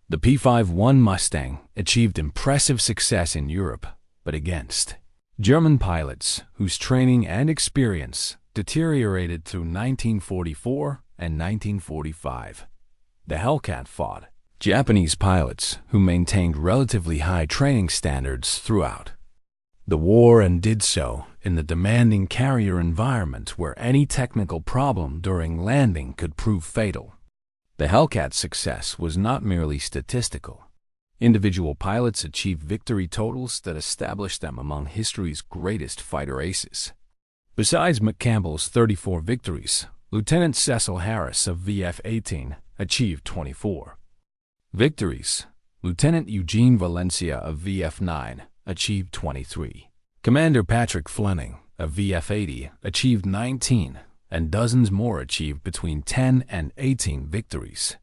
The P-51 Mustang achieved impressive success in Europe, but against German pilots whose training and experience deteriorated through 1944 and 1945. The Hellcat fought Japanese pilots who maintained relatively high training standards throughout the war and did so in the demanding carrier environment where any technical problem during landing could prove fatal. The Hellcat's success was not merely statistical. Individual pilots achieved victory totals that established them among history's greatest fighter aces. Besides McCampbell's 34 victories, Lieutenant Cecil Harris of VF-18 achieved 24 victories. Lieutenant Eugene Valencia of VF-9 achieved 23. Commander Patrick Fleming a VF-80, achieved 19, and dozens more achieved between 10 and 18 victories.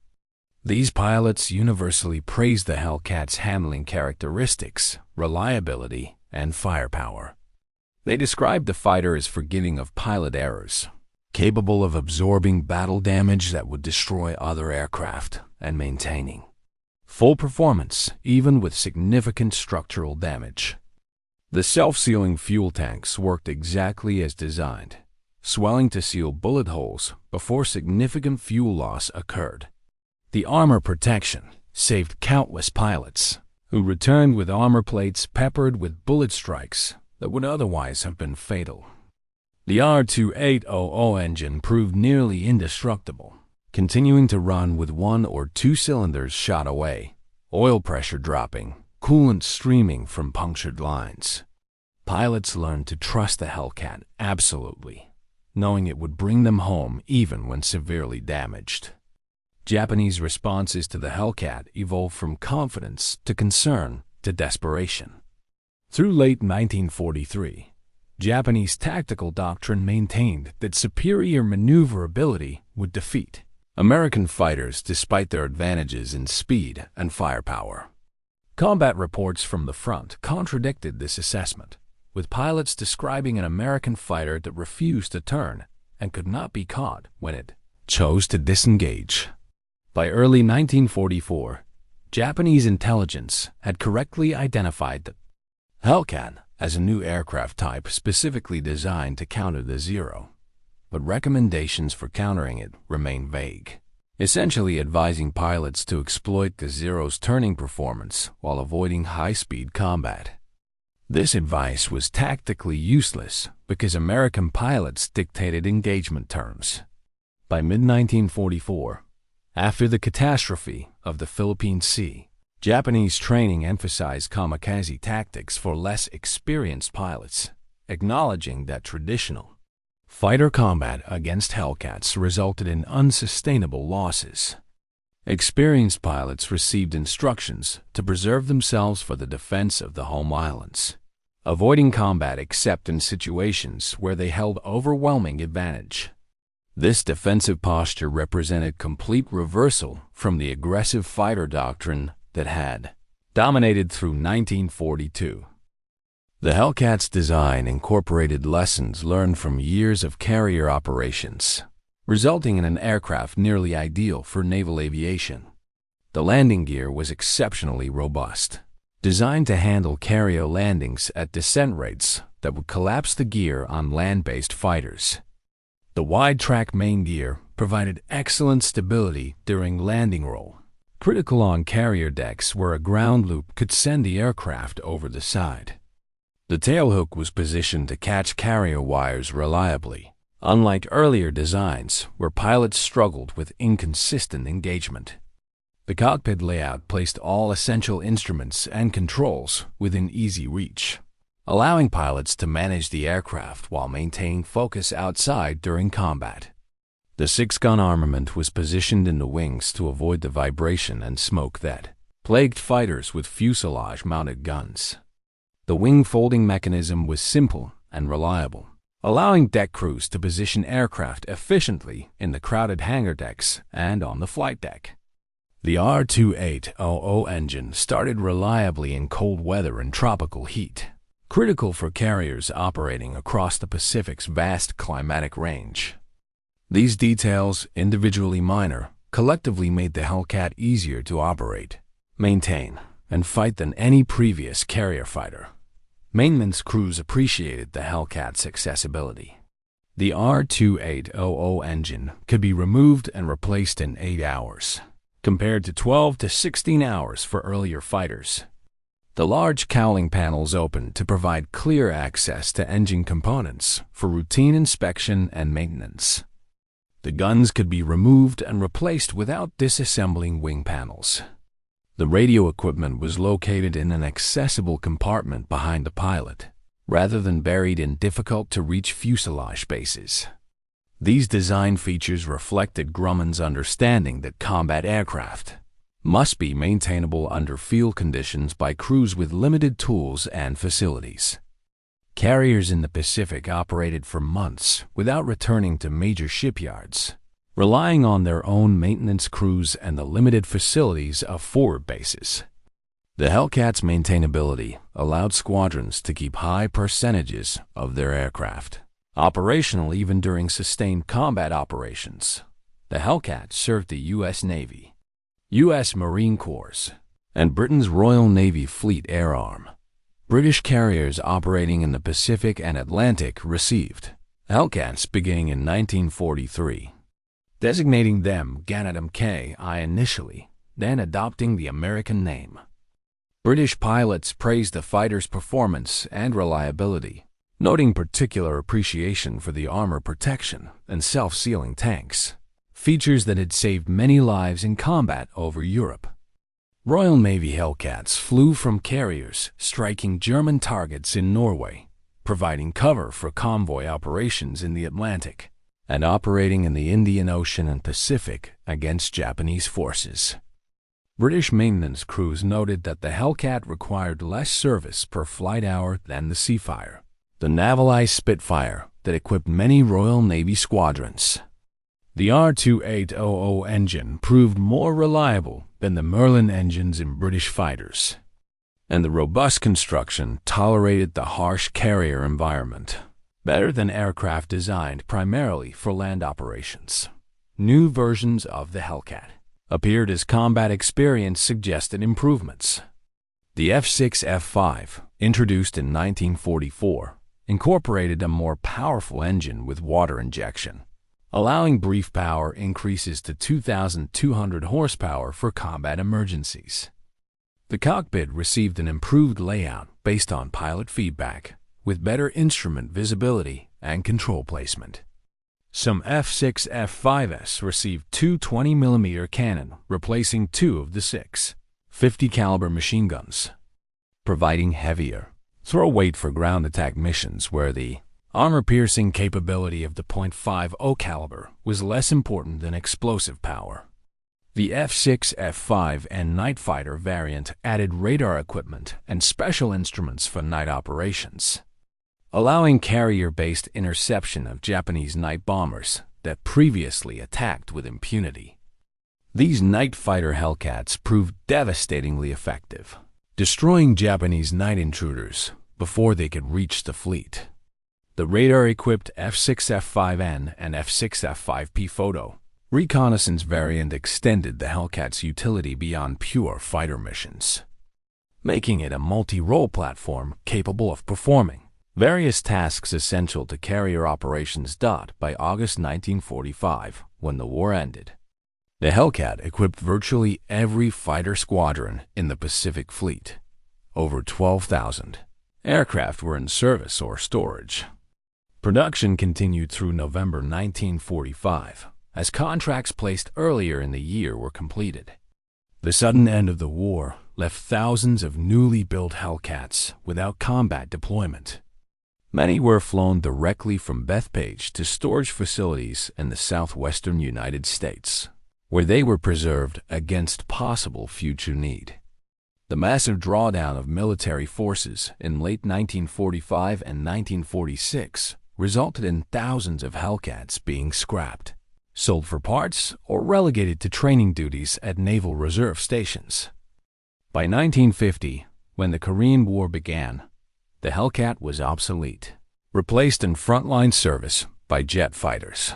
These pilots universally praised the Hellcat's handling characteristics, reliability, and firepower. They described the fighter as forgiving of pilot errors, capable of absorbing battle damage that would destroy other aircraft, and maintaining full performance even with significant structural damage. The self-sealing fuel tanks worked exactly as designed, swelling to seal bullet holes before significant fuel loss occurred. The armor protection saved countless pilots, who returned with armor plates peppered with bullet strikes that would otherwise have been fatal. The R2800 engine proved nearly indestructible, continuing to run with 1 or 2 cylinders shot away, oil pressure dropping, coolant streaming from punctured lines. Pilots learned to trust the Hellcat absolutely, knowing it would bring them home even when severely damaged. Japanese responses to the Hellcat evolved from confidence to concern to desperation. Through late 1943, Japanese tactical doctrine maintained that superior maneuverability would defeat American fighters despite their advantages in speed and firepower. Combat reports from the front contradicted this assessment, with pilots describing an American fighter that refused to turn and could not be caught when it chose to disengage. By early 1944, Japanese intelligence had correctly identified the Hellcat as a new aircraft type specifically designed to counter the Zero, but recommendations for countering it remain vague, essentially advising pilots to exploit the Zero's turning performance while avoiding high-speed combat. This advice was tactically useless because American pilots dictated engagement terms. By mid-1944, after the catastrophe of the Philippine Sea, Japanese training emphasized kamikaze tactics for less experienced pilots, acknowledging that traditional fighter combat against Hellcats resulted in unsustainable losses. Experienced pilots received instructions to preserve themselves for the defense of the home islands, avoiding combat except in situations where they held overwhelming advantage. This defensive posture represented complete reversal from the aggressive fighter doctrine that had dominated through 1942. The Hellcat's design incorporated lessons learned from years of carrier operations, resulting in an aircraft nearly ideal for naval aviation. The landing gear was exceptionally robust, designed to handle carrier landings at descent rates that would collapse the gear on land-based fighters. The wide-track main gear provided excellent stability during landing roll, critical on carrier decks where a ground loop could send the aircraft over the side. The tailhook was positioned to catch carrier wires reliably, unlike earlier designs where pilots struggled with inconsistent engagement. The cockpit layout placed all essential instruments and controls within easy reach, allowing pilots to manage the aircraft while maintaining focus outside during combat. The 6-gun armament was positioned in the wings to avoid the vibration and smoke that plagued fighters with fuselage-mounted guns. The wing folding mechanism was simple and reliable, allowing deck crews to position aircraft efficiently in the crowded hangar decks and on the flight deck. The R2800 engine started reliably in cold weather and tropical heat, critical for carriers operating across the Pacific's vast climatic range. These details, individually minor, collectively made the Hellcat easier to operate, maintain, and fight than any previous carrier fighter. Maintenance crews appreciated the Hellcat's accessibility. The R2800 engine could be removed and replaced in 8 hours, compared to 12 to 16 hours for earlier fighters. The large cowling panels opened to provide clear access to engine components for routine inspection and maintenance. The guns could be removed and replaced without disassembling wing panels. The radio equipment was located in an accessible compartment behind the pilot, rather than buried in difficult-to-reach fuselage spaces. These design features reflected Grumman's understanding that combat aircraft must be maintainable under field conditions by crews with limited tools and facilities. Carriers in the Pacific operated for months without returning to major shipyards, relying on their own maintenance crews and the limited facilities of forward bases. The Hellcat's maintainability allowed squadrons to keep high percentages of their aircraft operational even during sustained combat operations. The Hellcat served the U.S. Navy, U.S. Marine Corps, and Britain's Royal Navy Fleet Air Arm. British carriers operating in the Pacific and Atlantic received Hellcats beginning in 1943, designating them Ganadam K.I. initially, then adopting the American name. British pilots praised the fighter's performance and reliability, noting particular appreciation for the armor protection and self-sealing tanks, features that had saved many lives in combat over Europe. Royal Navy Hellcats flew from carriers striking German targets in Norway, providing cover for convoy operations in the Atlantic, and operating in the Indian Ocean and Pacific against Japanese forces. British maintenance crews noted that the Hellcat required less service per flight hour than the Seafire, the navalized Spitfire that equipped many Royal Navy squadrons. The R2800 engine proved more reliable than the Merlin engines in British fighters, and the robust construction tolerated the harsh carrier environment better than aircraft designed primarily for land operations. New versions of the Hellcat appeared as combat experience suggested improvements. The F6F, introduced in 1944, incorporated a more powerful engine with water injection, allowing brief power increases to 2,200 horsepower for combat emergencies. The cockpit received an improved layout based on pilot feedback, with better instrument visibility and control placement. Some F6F5s received two 20mm cannon, replacing two of the 6 50 caliber machine guns, providing heavier throw weight for ground attack missions where the armor-piercing capability of the .50 caliber was less important than explosive power. The F6F and Night Fighter variant added radar equipment and special instruments for night operations, allowing carrier-based interception of Japanese night bombers that previously attacked with impunity. These Night Fighter Hellcats proved devastatingly effective, destroying Japanese night intruders before they could reach the fleet. The radar-equipped F6F5N and F6F5P photo reconnaissance variant extended the Hellcat's utility beyond pure fighter missions, making it a multi-role platform capable of performing various tasks essential to carrier operations. By August 1945, when the war ended, the Hellcat equipped virtually every fighter squadron in the Pacific Fleet. Over 12,000 aircraft were in service or storage. Production continued through November 1945, as contracts placed earlier in the year were completed. The sudden end of the war left thousands of newly built Hellcats without combat deployment. Many were flown directly from Bethpage to storage facilities in the southwestern United States, where they were preserved against possible future need. The massive drawdown of military forces in late 1945 and 1946 resulted in thousands of Hellcats being scrapped, sold for parts, or relegated to training duties at naval reserve stations. By 1950, when the Korean War began, the Hellcat was obsolete, replaced in frontline service by jet fighters.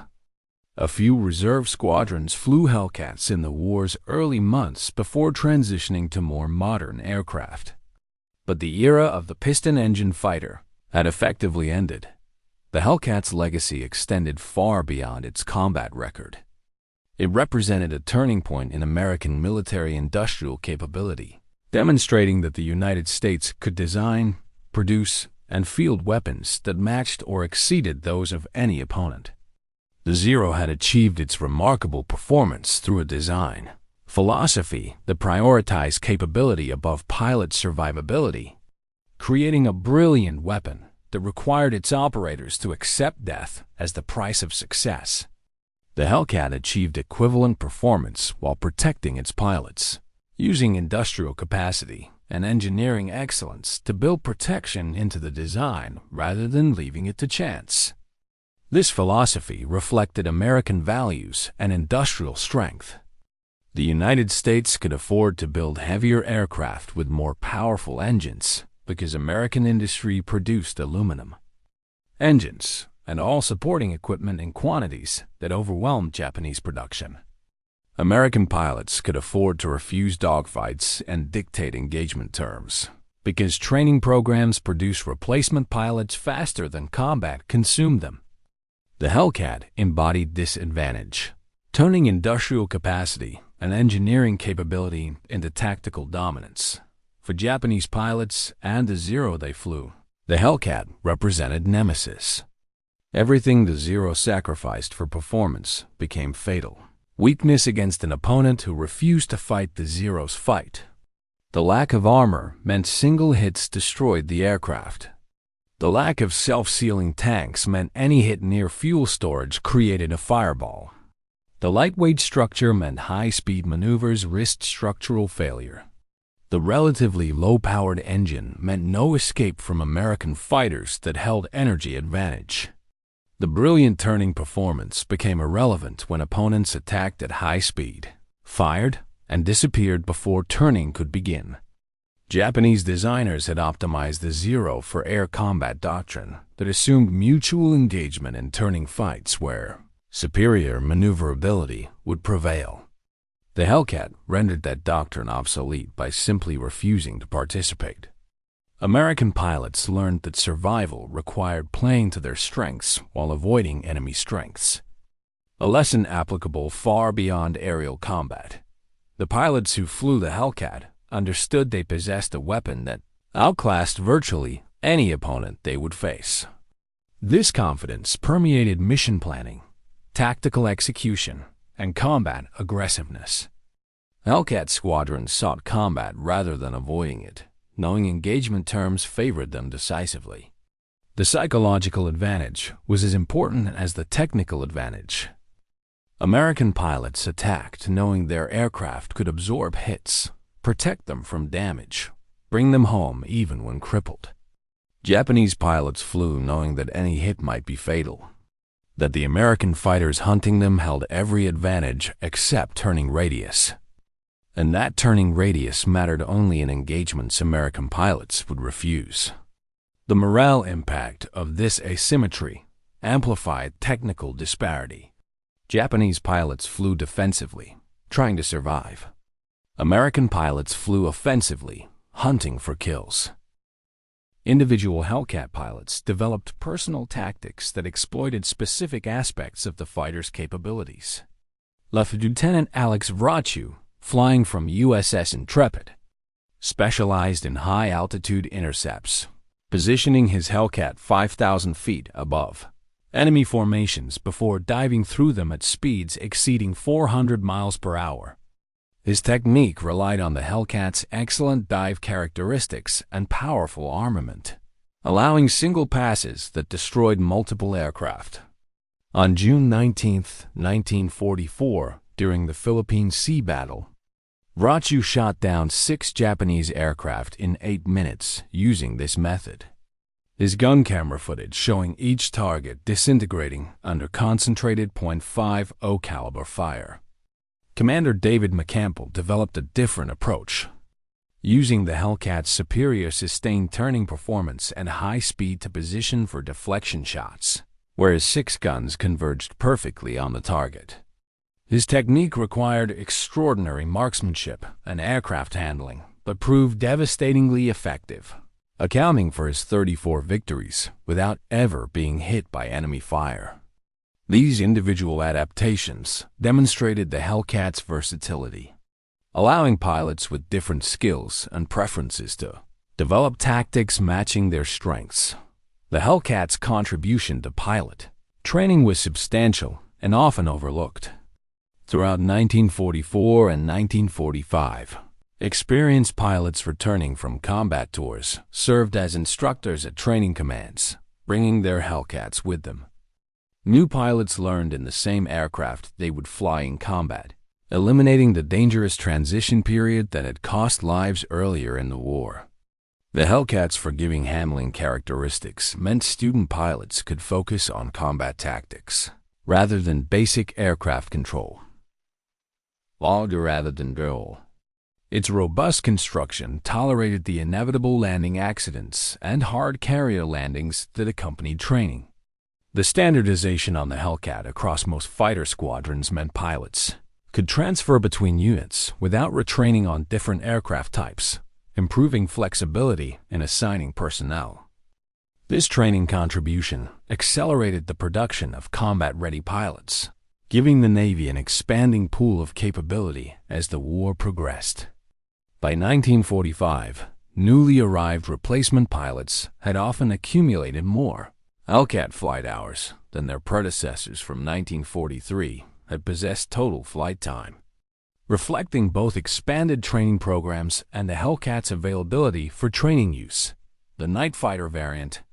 A few reserve squadrons flew Hellcats in the war's early months before transitioning to more modern aircraft. But the era of the piston-engine fighter had effectively ended. The Hellcat's legacy extended far beyond its combat record. It represented a turning point in American military-industrial capability, demonstrating that the United States could design, produce, and field weapons that matched or exceeded those of any opponent. The Zero had achieved its remarkable performance through a design philosophy that prioritized capability above pilot survivability, creating a brilliant weapon that required its operators to accept death as the price of success. The Hellcat achieved equivalent performance while protecting its pilots, using industrial capacity and engineering excellence to build protection into the design rather than leaving it to chance. This philosophy reflected American values and industrial strength. The United States could afford to build heavier aircraft with more powerful engines because American industry produced aluminum engines and all supporting equipment in quantities that overwhelmed Japanese production. American pilots could afford to refuse dogfights and dictate engagement terms because training programs produce replacement pilots faster than combat consumed them. The Hellcat embodied this advantage, turning industrial capacity and engineering capability into tactical dominance. For Japanese pilots and the Zero they flew, the Hellcat represented nemesis. Everything the Zero sacrificed for performance became fatal. Weakness against an opponent who refused to fight the Zero's fight. The lack of armor meant single hits destroyed the aircraft. The lack of self-sealing tanks meant any hit near fuel storage created a fireball. The lightweight structure meant high-speed maneuvers risked structural failure. The relatively low-powered engine meant no escape from American fighters that held energy advantage. The brilliant turning performance became irrelevant when opponents attacked at high speed, fired, and disappeared before turning could begin. Japanese designers had optimized the Zero for air combat doctrine that assumed mutual engagement in turning fights where superior maneuverability would prevail. The Hellcat rendered that doctrine obsolete by simply refusing to participate. American pilots learned that survival required playing to their strengths while avoiding enemy strengths. A lesson applicable far beyond aerial combat. The pilots who flew the Hellcat understood they possessed a weapon that outclassed virtually any opponent they would face. This confidence permeated mission planning, tactical execution, and combat aggressiveness. Hellcat squadrons sought combat rather than avoiding it, knowing engagement terms favored them decisively. The psychological advantage was as important as the technical advantage. American pilots attacked knowing their aircraft could absorb hits, protect them from damage, bring them home even when crippled. Japanese pilots flew knowing that any hit might be fatal, that the American fighters hunting them held every advantage except turning radius. And that turning radius mattered only in engagements American pilots would refuse. The morale impact of this asymmetry amplified technical disparity. Japanese pilots flew defensively, trying to survive. American pilots flew offensively, hunting for kills. Individual Hellcat pilots developed personal tactics that exploited specific aspects of the fighter's capabilities. Lieutenant Alex Vrachu, flying from USS Intrepid, specialized in high-altitude intercepts, positioning his Hellcat 5,000 feet above enemy formations before diving through them at speeds exceeding 400 miles per hour. His technique relied on the Hellcat's excellent dive characteristics and powerful armament, allowing single passes that destroyed multiple aircraft. On June 19, 1944, during the Philippine Sea Battle, Vrachu shot down 6 Japanese aircraft in 8 minutes using this method. His gun camera footage showing each target disintegrating under concentrated .50 caliber fire. Commander David McCampbell developed a different approach, using the Hellcat's superior sustained turning performance and high speed to position for deflection shots, where his 6 guns converged perfectly on the target. His technique required extraordinary marksmanship and aircraft handling, but proved devastatingly effective, accounting for his 34 victories without ever being hit by enemy fire. These individual adaptations demonstrated the Hellcat's versatility, allowing pilots with different skills and preferences to develop tactics matching their strengths. The Hellcat's contribution to pilot training was substantial and often overlooked. Throughout 1944 and 1945, experienced pilots returning from combat tours served as instructors at training commands, bringing their Hellcats with them. New pilots learned in the same aircraft they would fly in combat, eliminating the dangerous transition period that had cost lives earlier in the war. The Hellcat's forgiving handling characteristics meant student pilots could focus on combat tactics rather than basic aircraft control. Larger rather than dull. Its robust construction tolerated the inevitable landing accidents and hard carrier landings that accompanied training. The standardization on the Hellcat across most fighter squadrons meant pilots could transfer between units without retraining on different aircraft types, improving flexibility in assigning personnel. This training contribution accelerated the production of combat-ready pilots, giving the Navy an expanding pool of capability as the war progressed. By 1945, newly arrived replacement pilots had often accumulated more Hellcat flight hours than their predecessors from 1943 had possessed total flight time, reflecting both expanded training programs and the Hellcat's availability for training use. The night fighter variant,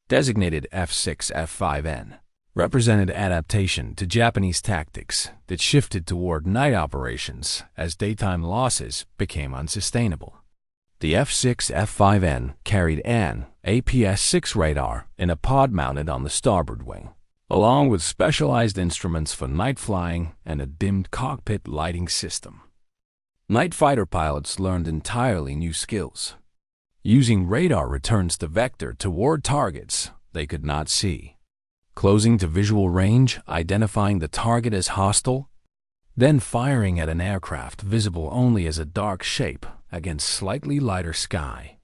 designated F6F5N, represented adaptation to Japanese tactics that shifted toward night operations as daytime losses became unsustainable. The F6F5N carried an APS-6 radar in a pod mounted on the starboard wing, along with specialized instruments for night flying and a dimmed cockpit lighting system. Night fighter pilots learned entirely new skills, using radar returns the vector toward targets they could not see, closing to visual range, identifying the target as hostile, then firing at an aircraft visible only as a dark shape against slightly lighter sky.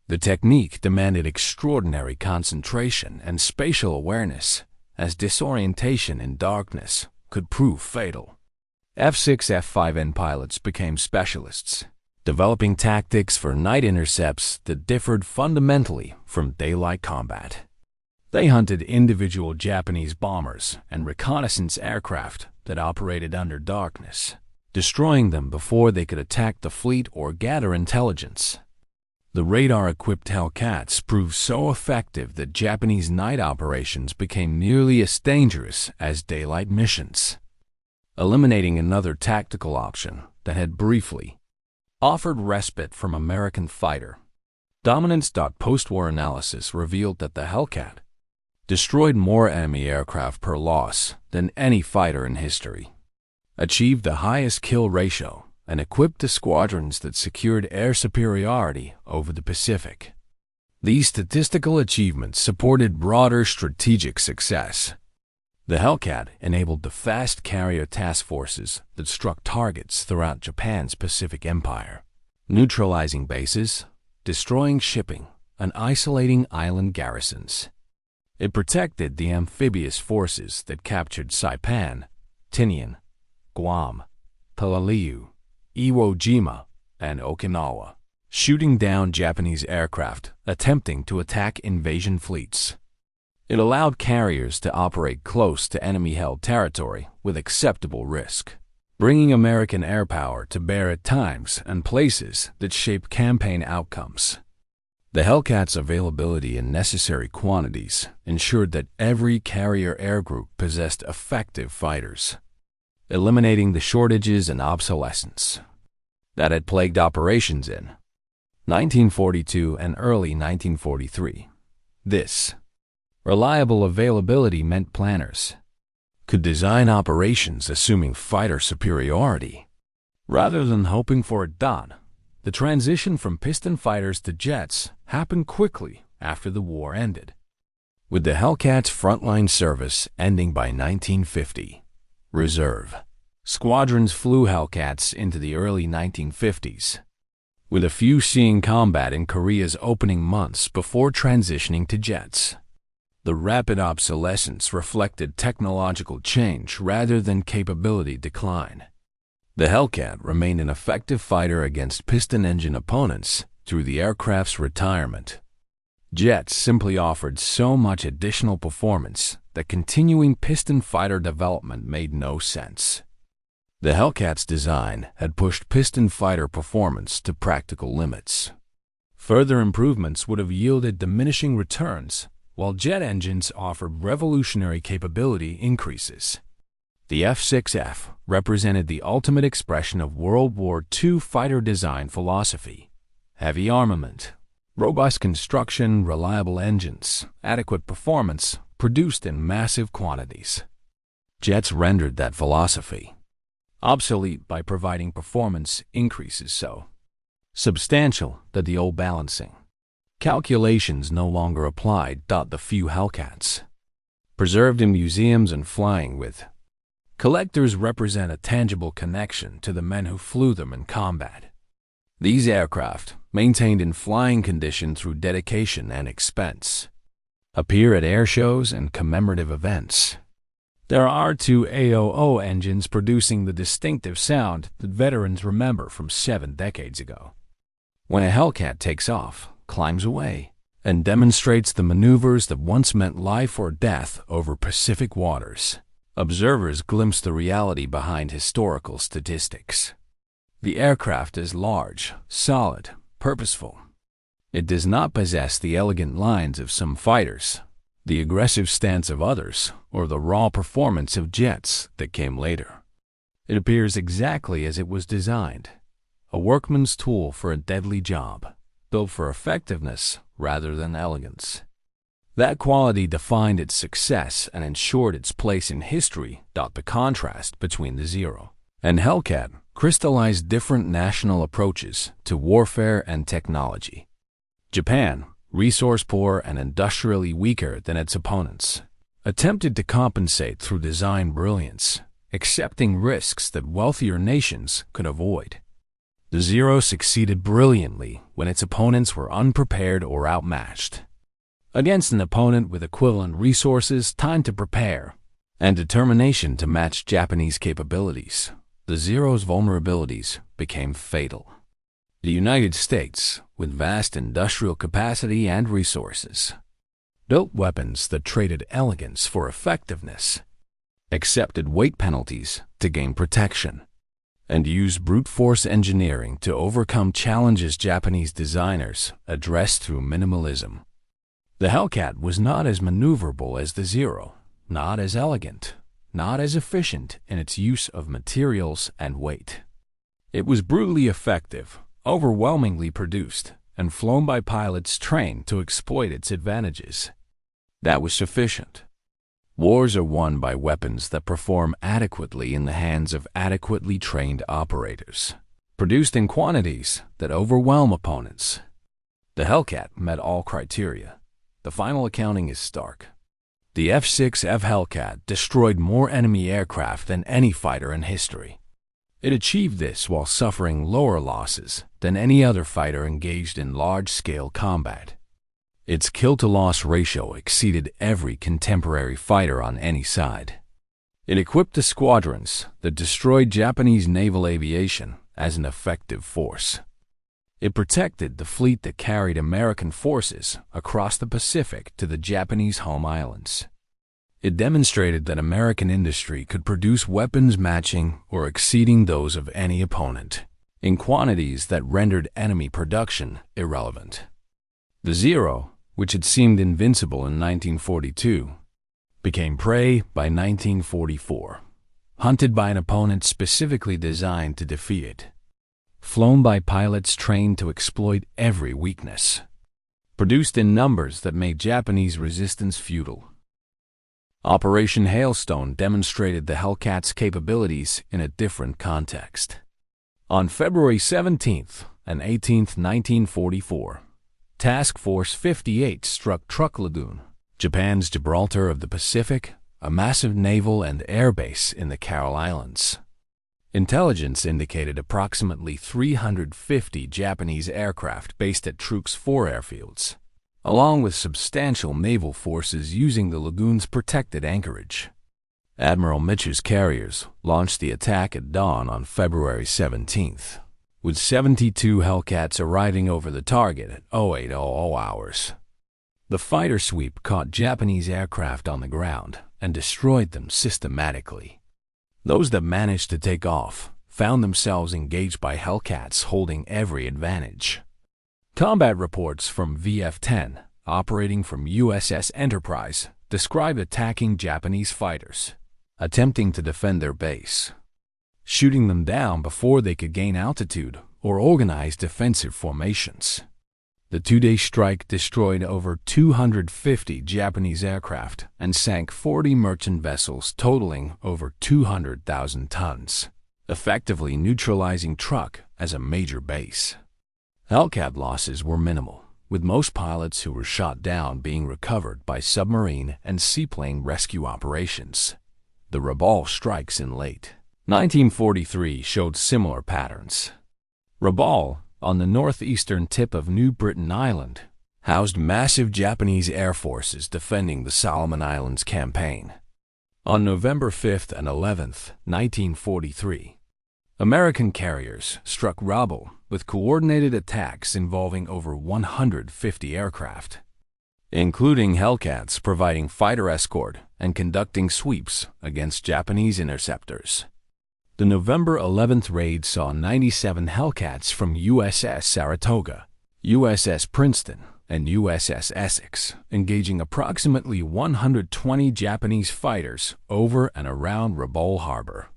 The technique demanded extraordinary concentration and spatial awareness, as disorientation in darkness could prove fatal. F6F5N pilots became specialists, developing tactics for night intercepts that differed fundamentally from daylight combat. They hunted individual Japanese bombers and reconnaissance aircraft that operated under darkness, destroying them before they could attack the fleet or gather intelligence. The radar-equipped Hellcats proved so effective that Japanese night operations became nearly as dangerous as daylight missions, eliminating another tactical option that had briefly offered respite from American fighter dominance. Post-war analysis revealed that the Hellcat destroyed more enemy aircraft per loss than any fighter in history, achieved the highest kill ratio, and equipped the squadrons that secured air superiority over the Pacific. These statistical achievements supported broader strategic success. The Hellcat enabled the fast carrier task forces that struck targets throughout Japan's Pacific Empire, neutralizing bases, destroying shipping, and isolating island garrisons. It protected the amphibious forces that captured Saipan, Tinian, Guam, Palaleu, Iwo Jima, and Okinawa, shooting down Japanese aircraft attempting to attack invasion fleets. It allowed carriers to operate close to enemy-held territory with acceptable risk, bringing American air power to bear at times and places that shaped campaign outcomes. The Hellcat's availability in necessary quantities ensured that every carrier air group possessed effective fighters, eliminating the shortages and obsolescence that had plagued operations in 1942 and early 1943. This reliable availability meant planners could design operations assuming fighter superiority rather than hoping for it. The transition from piston fighters to jets happened quickly after the war ended, with the Hellcat's frontline service ending by 1950. Reserve squadrons flew Hellcats into the early 1950s, with a few seeing combat in Korea's opening months before transitioning to jets. The rapid obsolescence reflected technological change rather than capability decline. The Hellcat remained an effective fighter against piston-engine opponents through the aircraft's retirement. Jets simply offered so much additional performance that continuing piston fighter development made no sense. The Hellcat's design had pushed piston fighter performance to practical limits. Further improvements would have yielded diminishing returns, while jet engines offered revolutionary capability increases. The F6F represented the ultimate expression of World War II fighter design philosophy: heavy armament, robust construction, reliable engines, adequate performance, produced in massive quantities. Jets rendered that philosophy obsolete by providing performance increases so substantial that the old balancing calculations no longer applied. The few Hellcats preserved in museums and flying with collectors represent a tangible connection to the men who flew them in combat. These aircraft, maintained in flying condition through dedication and expense, appear at air shows and commemorative events. There are two AOO engines producing the distinctive sound that veterans remember from 7 decades ago. When a Hellcat takes off, climbs away, and demonstrates the maneuvers that once meant life or death over Pacific waters, observers glimpse the reality behind historical statistics. The aircraft is large, solid, purposeful. It does not possess the elegant lines of some fighters, the aggressive stance of others, or the raw performance of jets that came later. It appears exactly as it was designed, a workman's tool for a deadly job, built for effectiveness rather than elegance. That quality defined its success and ensured its place in history. The contrast between the Zero and Hellcat crystallized different national approaches to warfare and technology. Japan, resource-poor and industrially weaker than its opponents, attempted to compensate through design brilliance, accepting risks that wealthier nations could avoid. The Zero succeeded brilliantly when its opponents were unprepared or outmatched. Against an opponent with equivalent resources, time to prepare, and determination to match Japanese capabilities, the Zero's vulnerabilities became fatal. The United States, with vast industrial capacity and resources, built weapons that traded elegance for effectiveness, accepted weight penalties to gain protection, and used brute force engineering to overcome challenges Japanese designers addressed through minimalism. The Hellcat was not as maneuverable as the Zero, not as elegant, not as efficient in its use of materials and weight. It was brutally effective, overwhelmingly produced, and flown by pilots trained to exploit its advantages. That was sufficient. Wars are won by weapons that perform adequately in the hands of adequately trained operators, produced in quantities that overwhelm opponents. The Hellcat met all criteria. The final accounting is stark. The F6F Hellcat destroyed more enemy aircraft than any fighter in history. It achieved this while suffering lower losses than any other fighter engaged in large-scale combat. Its kill-to-loss ratio exceeded every contemporary fighter on any side. It equipped the squadrons that destroyed Japanese naval aviation as an effective force. It protected the fleet that carried American forces across the Pacific to the Japanese home islands. It demonstrated that American industry could produce weapons matching or exceeding those of any opponent, in quantities that rendered enemy production irrelevant. The Zero, which had seemed invincible in 1942, became prey by 1944, hunted by an opponent specifically designed to defeat it, flown by pilots trained to exploit every weakness, produced in numbers that made Japanese resistance futile. Operation Hailstone demonstrated the Hellcat's capabilities in a different context. On February 17th and 18th, 1944, Task Force 58 struck Truk Lagoon, Japan's Gibraltar of the Pacific, a massive naval and air base in the Carol Islands. Intelligence indicated approximately 350 Japanese aircraft based at Truk's 4 airfields, along with substantial naval forces using the lagoon's protected anchorage. Admiral Mitch's carriers launched the attack at dawn on February 17th, with 72 Hellcats arriving over the target at 0800 hours. The fighter sweep caught Japanese aircraft on the ground and destroyed them systematically. Those that managed to take off found themselves engaged by Hellcats holding every advantage. Combat reports from VF-10, operating from USS Enterprise, describe attacking Japanese fighters. attempting to defend their base, shooting them down before they could gain altitude or organize defensive formations. The two-day strike destroyed over 250 Japanese aircraft and sank 40 merchant vessels totaling over 200,000 tons, effectively neutralizing Truk as a major base. Hellcat losses were minimal, with most pilots who were shot down being recovered by submarine and seaplane rescue operations. The Rabaul strikes in late 1943 showed similar patterns. Rabaul, on the northeastern tip of New Britain Island, housed massive Japanese air forces defending the Solomon Islands campaign. On November 5th and 11th, 1943, American carriers struck Rabaul with coordinated attacks involving over 150 aircraft, including Hellcats providing fighter escort and conducting sweeps against Japanese interceptors. The November 11th raid saw 97 Hellcats from USS Saratoga, USS Princeton, and USS Essex, engaging approximately 120 Japanese fighters over and around Rabaul Harbor.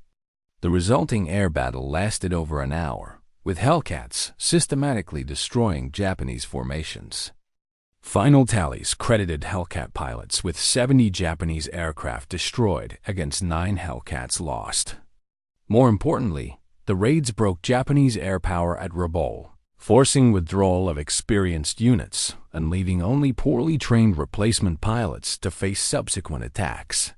The resulting air battle lasted over an hour, with Hellcats systematically destroying Japanese formations. Final tallies credited Hellcat pilots with 70 Japanese aircraft destroyed against 9 Hellcats lost. More importantly, the raids broke Japanese air power at Rabaul, forcing withdrawal of experienced units and leaving only poorly trained replacement pilots to face subsequent attacks.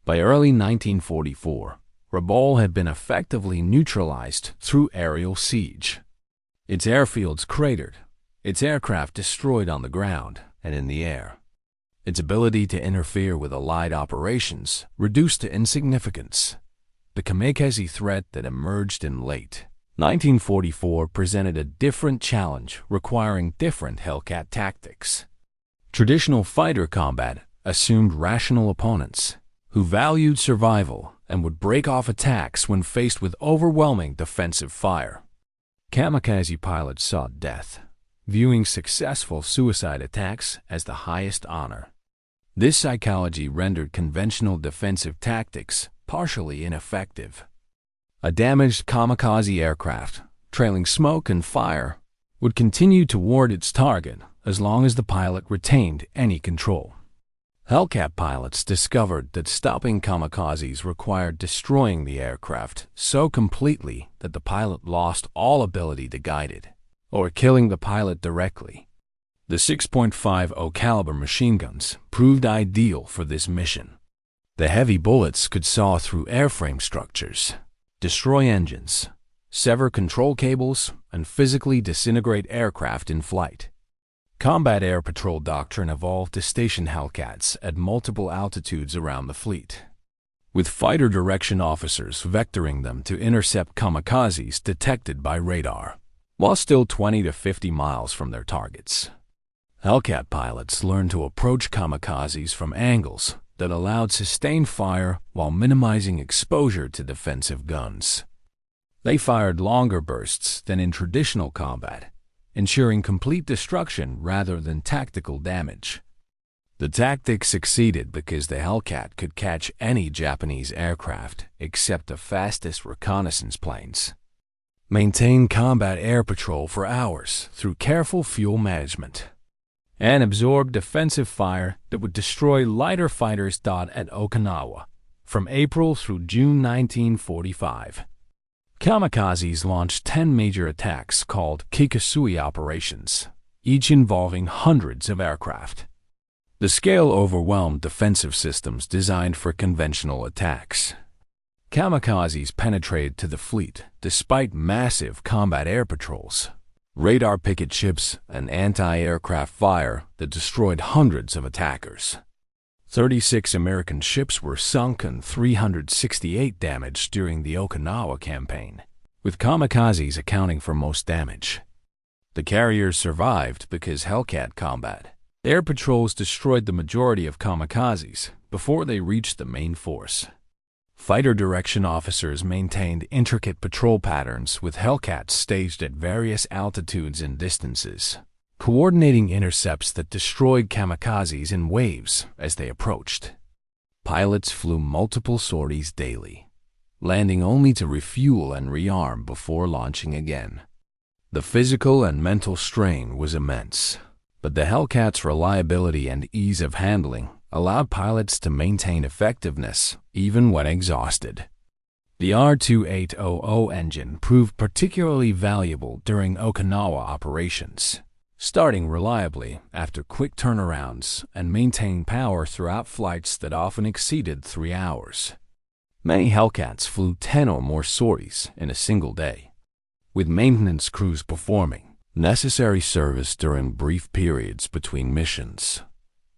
By early 1944, Rabaul had been effectively neutralized through aerial siege. Its airfields cratered, its aircraft destroyed on the ground and in the air. Its ability to interfere with Allied operations reduced to insignificance. The kamikaze threat that emerged in late 1944 presented a different challenge requiring different Hellcat tactics. Traditional fighter combat assumed rational opponents who valued survival and would break off attacks when faced with overwhelming defensive fire. Kamikaze pilots sought death, viewing successful suicide attacks as the highest honor. This psychology rendered conventional defensive tactics partially ineffective. A damaged kamikaze aircraft, trailing smoke and fire, would continue toward its target as long as the pilot retained any control. Hellcat pilots discovered that stopping kamikazes required destroying the aircraft so completely that the pilot lost all ability to guide it, or killing the pilot directly. The 6.50 caliber machine guns proved ideal for this mission. The heavy bullets could saw through airframe structures, destroy engines, sever control cables, and physically disintegrate aircraft in flight. Combat Air Patrol doctrine evolved to station Hellcats at multiple altitudes around the fleet, with fighter direction officers vectoring them to intercept kamikazes detected by radar, while still 20 to 50 miles from their targets. Hellcat pilots learned to approach kamikazes from angles that allowed sustained fire while minimizing exposure to defensive guns. They fired longer bursts than in traditional combat, ensuring complete destruction rather than tactical damage. The tactic succeeded because the Hellcat could catch any Japanese aircraft except the fastest reconnaissance planes, maintain combat air patrol for hours through careful fuel management, and absorb defensive fire that would destroy lighter fighters at Okinawa from April through June 1945. Kamikazes launched 10 major attacks called Kikasui operations, each involving hundreds of aircraft. The scale overwhelmed defensive systems designed for conventional attacks. Kamikazes penetrated to the fleet despite massive combat air patrols, radar picket ships, and anti-aircraft fire that destroyed hundreds of attackers. 36 American ships were sunk and 368 damaged during the Okinawa campaign, with kamikazes accounting for most damage. The carriers survived because Hellcat combat air patrols destroyed the majority of kamikazes before they reached the main force. Fighter direction officers maintained intricate patrol patterns with Hellcats staged at various altitudes and distances, coordinating intercepts that destroyed kamikazes in waves as they approached. Pilots flew multiple sorties daily, landing only to refuel and rearm before launching again. The physical and mental strain was immense, but the Hellcat's reliability and ease of handling allowed pilots to maintain effectiveness even when exhausted. The R-2800 engine proved particularly valuable during Okinawa operations, starting reliably after quick turnarounds and maintaining power throughout flights that often exceeded 3 hours. Many Hellcats flew 10 or more sorties in a single day, with maintenance crews performing necessary service during brief periods between missions.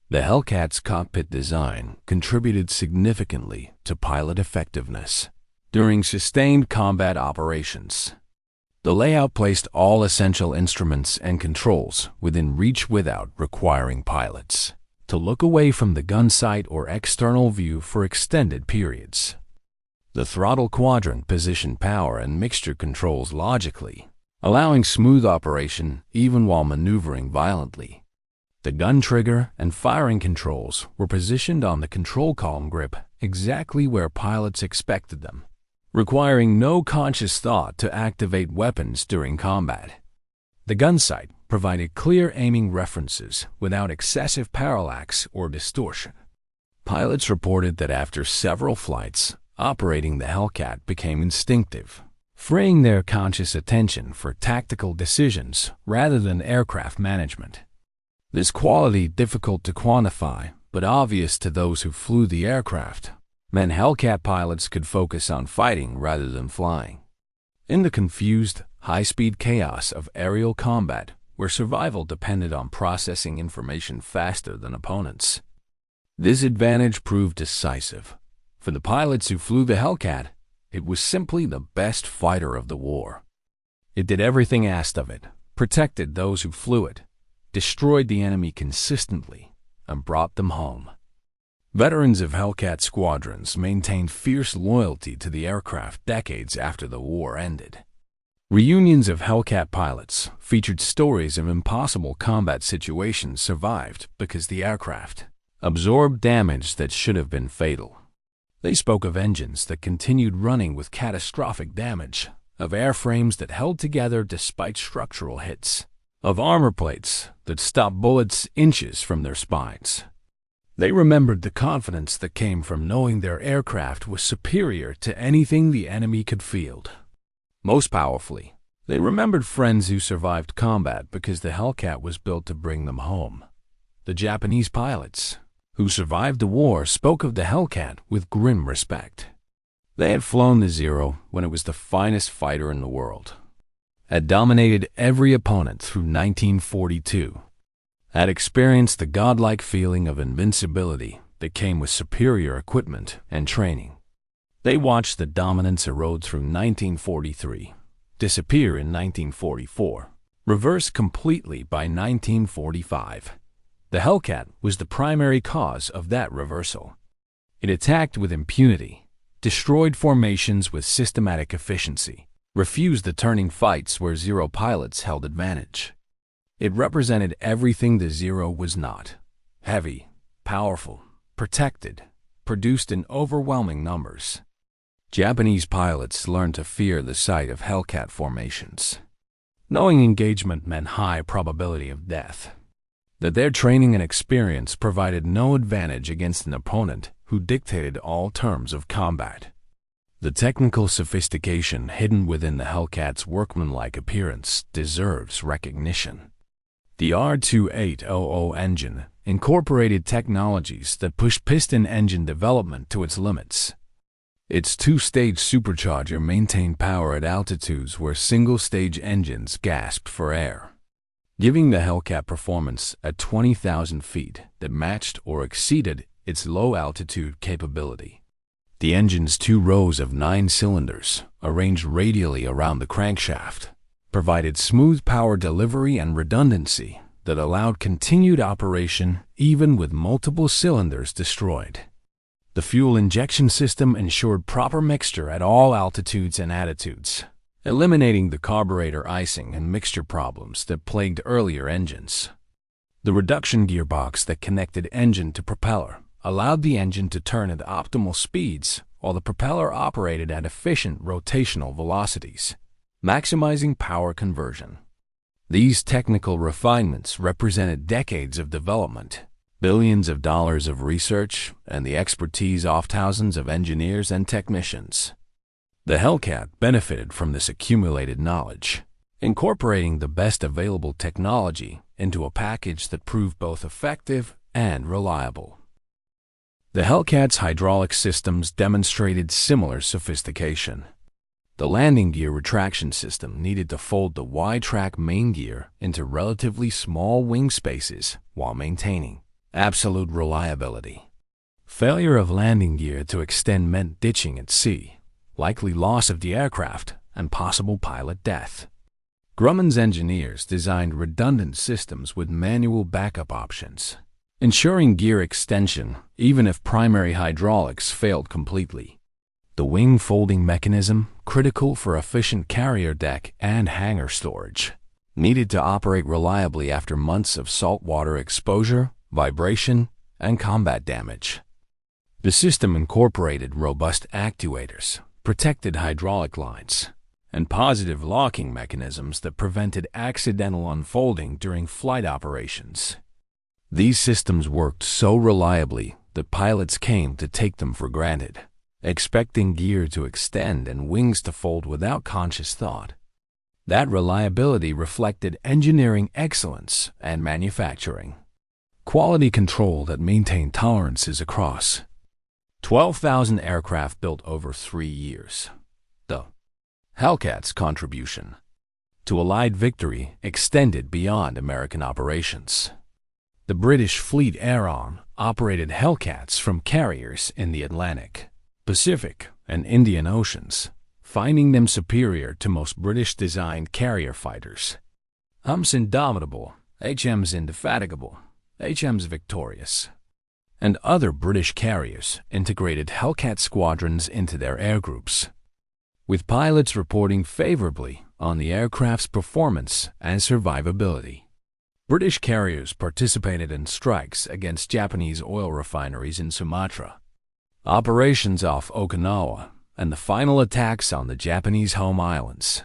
The Hellcat's cockpit design contributed significantly to pilot effectiveness during sustained combat operations. The layout placed all essential instruments and controls within reach without requiring pilots to look away from the gun sight or external view for extended periods. The throttle quadrant positioned power and mixture controls logically, allowing smooth operation even while maneuvering violently. The gun trigger and firing controls were positioned on the control column grip exactly where pilots expected them, requiring no conscious thought to activate weapons during combat. The gun sight provided clear aiming references without excessive parallax or distortion. Pilots reported that after several flights, operating the Hellcat became instinctive, freeing their conscious attention for tactical decisions rather than aircraft management. This quality, difficult to quantify but obvious to those who flew the aircraft, meant Hellcat pilots could focus on fighting rather than flying. In the confused, high-speed chaos of aerial combat, where survival depended on processing information faster than opponents, this advantage proved decisive. For the pilots who flew the Hellcat, it was simply the best fighter of the war. It did everything asked of it, protected those who flew it, destroyed the enemy consistently, and brought them home. Veterans of Hellcat squadrons maintained fierce loyalty to the aircraft decades after the war ended. Reunions of Hellcat pilots featured stories of impossible combat situations survived because the aircraft absorbed damage that should have been fatal. They spoke of engines that continued running with catastrophic damage, of airframes that held together despite structural hits, of armor plates that stopped bullets inches from their spines. They remembered the confidence that came from knowing their aircraft was superior to anything the enemy could field. Most powerfully, they remembered friends who survived combat because the Hellcat was built to bring them home. The Japanese pilots who survived the war spoke of the Hellcat with grim respect. They had flown the Zero when it was the finest fighter in the world, had dominated every opponent through 1942, had experienced the godlike feeling of invincibility that came with superior equipment and training. They watched the dominance erode through 1943, disappear in 1944, reverse completely by 1945. The Hellcat was the primary cause of that reversal. It attacked with impunity, destroyed formations with systematic efficiency, refused the turning fights where Zero pilots held advantage. It represented everything the Zero was not: heavy, powerful, protected, produced in overwhelming numbers. Japanese pilots learned to fear the sight of Hellcat formations, knowing engagement meant high probability of death, that their training and experience provided no advantage against an opponent who dictated all terms of combat. The technical sophistication hidden within the Hellcat's workmanlike appearance deserves recognition. The R-2800 engine incorporated technologies that pushed piston engine development to its limits. Its two-stage supercharger maintained power at altitudes where single-stage engines gasped for air, giving the Hellcat performance at 20,000 feet that matched or exceeded its low-altitude capability. The engine's 2 rows of 9 cylinders, arranged radially around the crankshaft, provided smooth power delivery and redundancy that allowed continued operation even with multiple cylinders destroyed. The fuel injection system ensured proper mixture at all altitudes and attitudes, eliminating the carburetor icing and mixture problems that plagued earlier engines. The reduction gearbox that connected engine to propeller allowed the engine to turn at optimal speeds while the propeller operated at efficient rotational velocities, maximizing power conversion. These technical refinements represented decades of development, billions of dollars of research, and the expertise of thousands of engineers and technicians. The Hellcat benefited from this accumulated knowledge, incorporating the best available technology into a package that proved both effective and reliable. The Hellcat's hydraulic systems demonstrated similar sophistication. The landing gear retraction system needed to fold the wide-track main gear into relatively small wing spaces while maintaining absolute reliability. Failure of landing gear to extend meant ditching at sea, likely loss of the aircraft, and possible pilot death. Grumman's engineers designed redundant systems with manual backup options, ensuring gear extension even if primary hydraulics failed completely. The wing folding mechanism, critical for efficient carrier deck and hangar storage, needed to operate reliably after months of saltwater exposure, vibration, and combat damage. The system incorporated robust actuators, protected hydraulic lines, and positive locking mechanisms that prevented accidental unfolding during flight operations. These systems worked so reliably that pilots came to take them for granted, expecting gear to extend and wings to fold without conscious thought. That reliability reflected engineering excellence and manufacturing quality control that maintained tolerances across 12,000 aircraft built over 3 years. The Hellcat's contribution to Allied victory extended beyond American operations. The British Fleet Air-On operated Hellcats from carriers in the Atlantic, Pacific, and Indian Oceans, finding them superior to most British-designed carrier fighters. HM's Indomitable, HM's Indefatigable, HM's Victorious, and other British carriers integrated Hellcat squadrons into their air groups, with pilots reporting favorably on the aircraft's performance and survivability. British carriers participated in strikes against Japanese oil refineries in Sumatra, operations off Okinawa, and the final attacks on the Japanese home islands,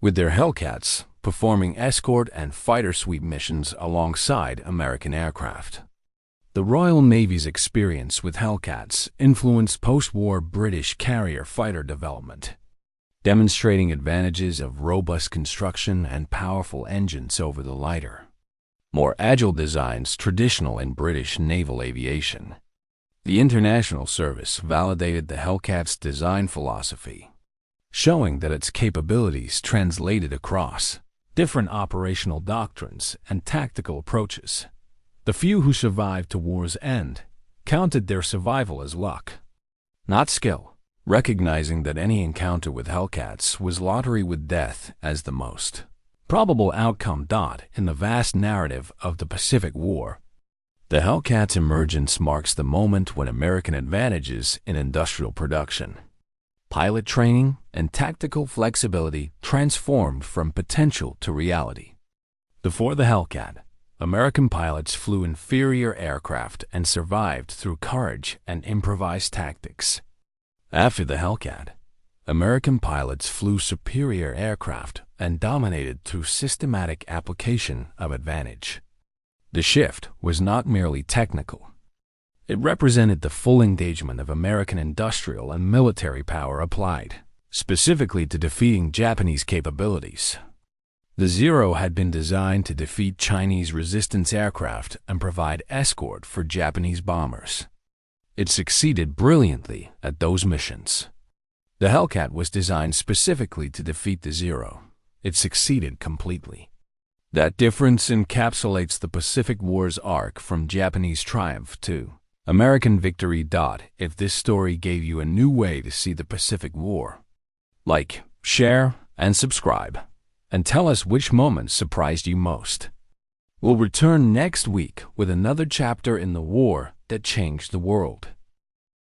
with their Hellcats performing escort and fighter sweep missions alongside American aircraft. The Royal Navy's experience with Hellcats influenced post-war British carrier fighter development, demonstrating advantages of robust construction and powerful engines over the lighter, more agile designs traditional in British naval aviation. The international service validated the Hellcat's design philosophy, showing that its capabilities translated across different operational doctrines and tactical approaches. The few who survived to war's end counted their survival as luck, not skill, recognizing that any encounter with Hellcats was lottery with death as the most probable outcome. In the vast narrative of the Pacific War, the Hellcat's emergence marks the moment when American advantages in industrial production, pilot training, and tactical flexibility transformed from potential to reality. Before the Hellcat, American pilots flew inferior aircraft and survived through courage and improvised tactics. After the Hellcat, American pilots flew superior aircraft and dominated through systematic application of advantage. The shift was not merely technical. It represented the full engagement of American industrial and military power applied, specifically to defeating Japanese capabilities. The Zero had been designed to defeat Chinese resistance aircraft and provide escort for Japanese bombers. It succeeded brilliantly at those missions. The Hellcat was designed specifically to defeat the Zero. It succeeded completely. That difference encapsulates the Pacific War's arc from Japanese triumph to American victory. If this story gave you a new way to see the Pacific War, like, share, and subscribe, and tell us which moments surprised you most. We'll return next week with another chapter in the war that changed the world.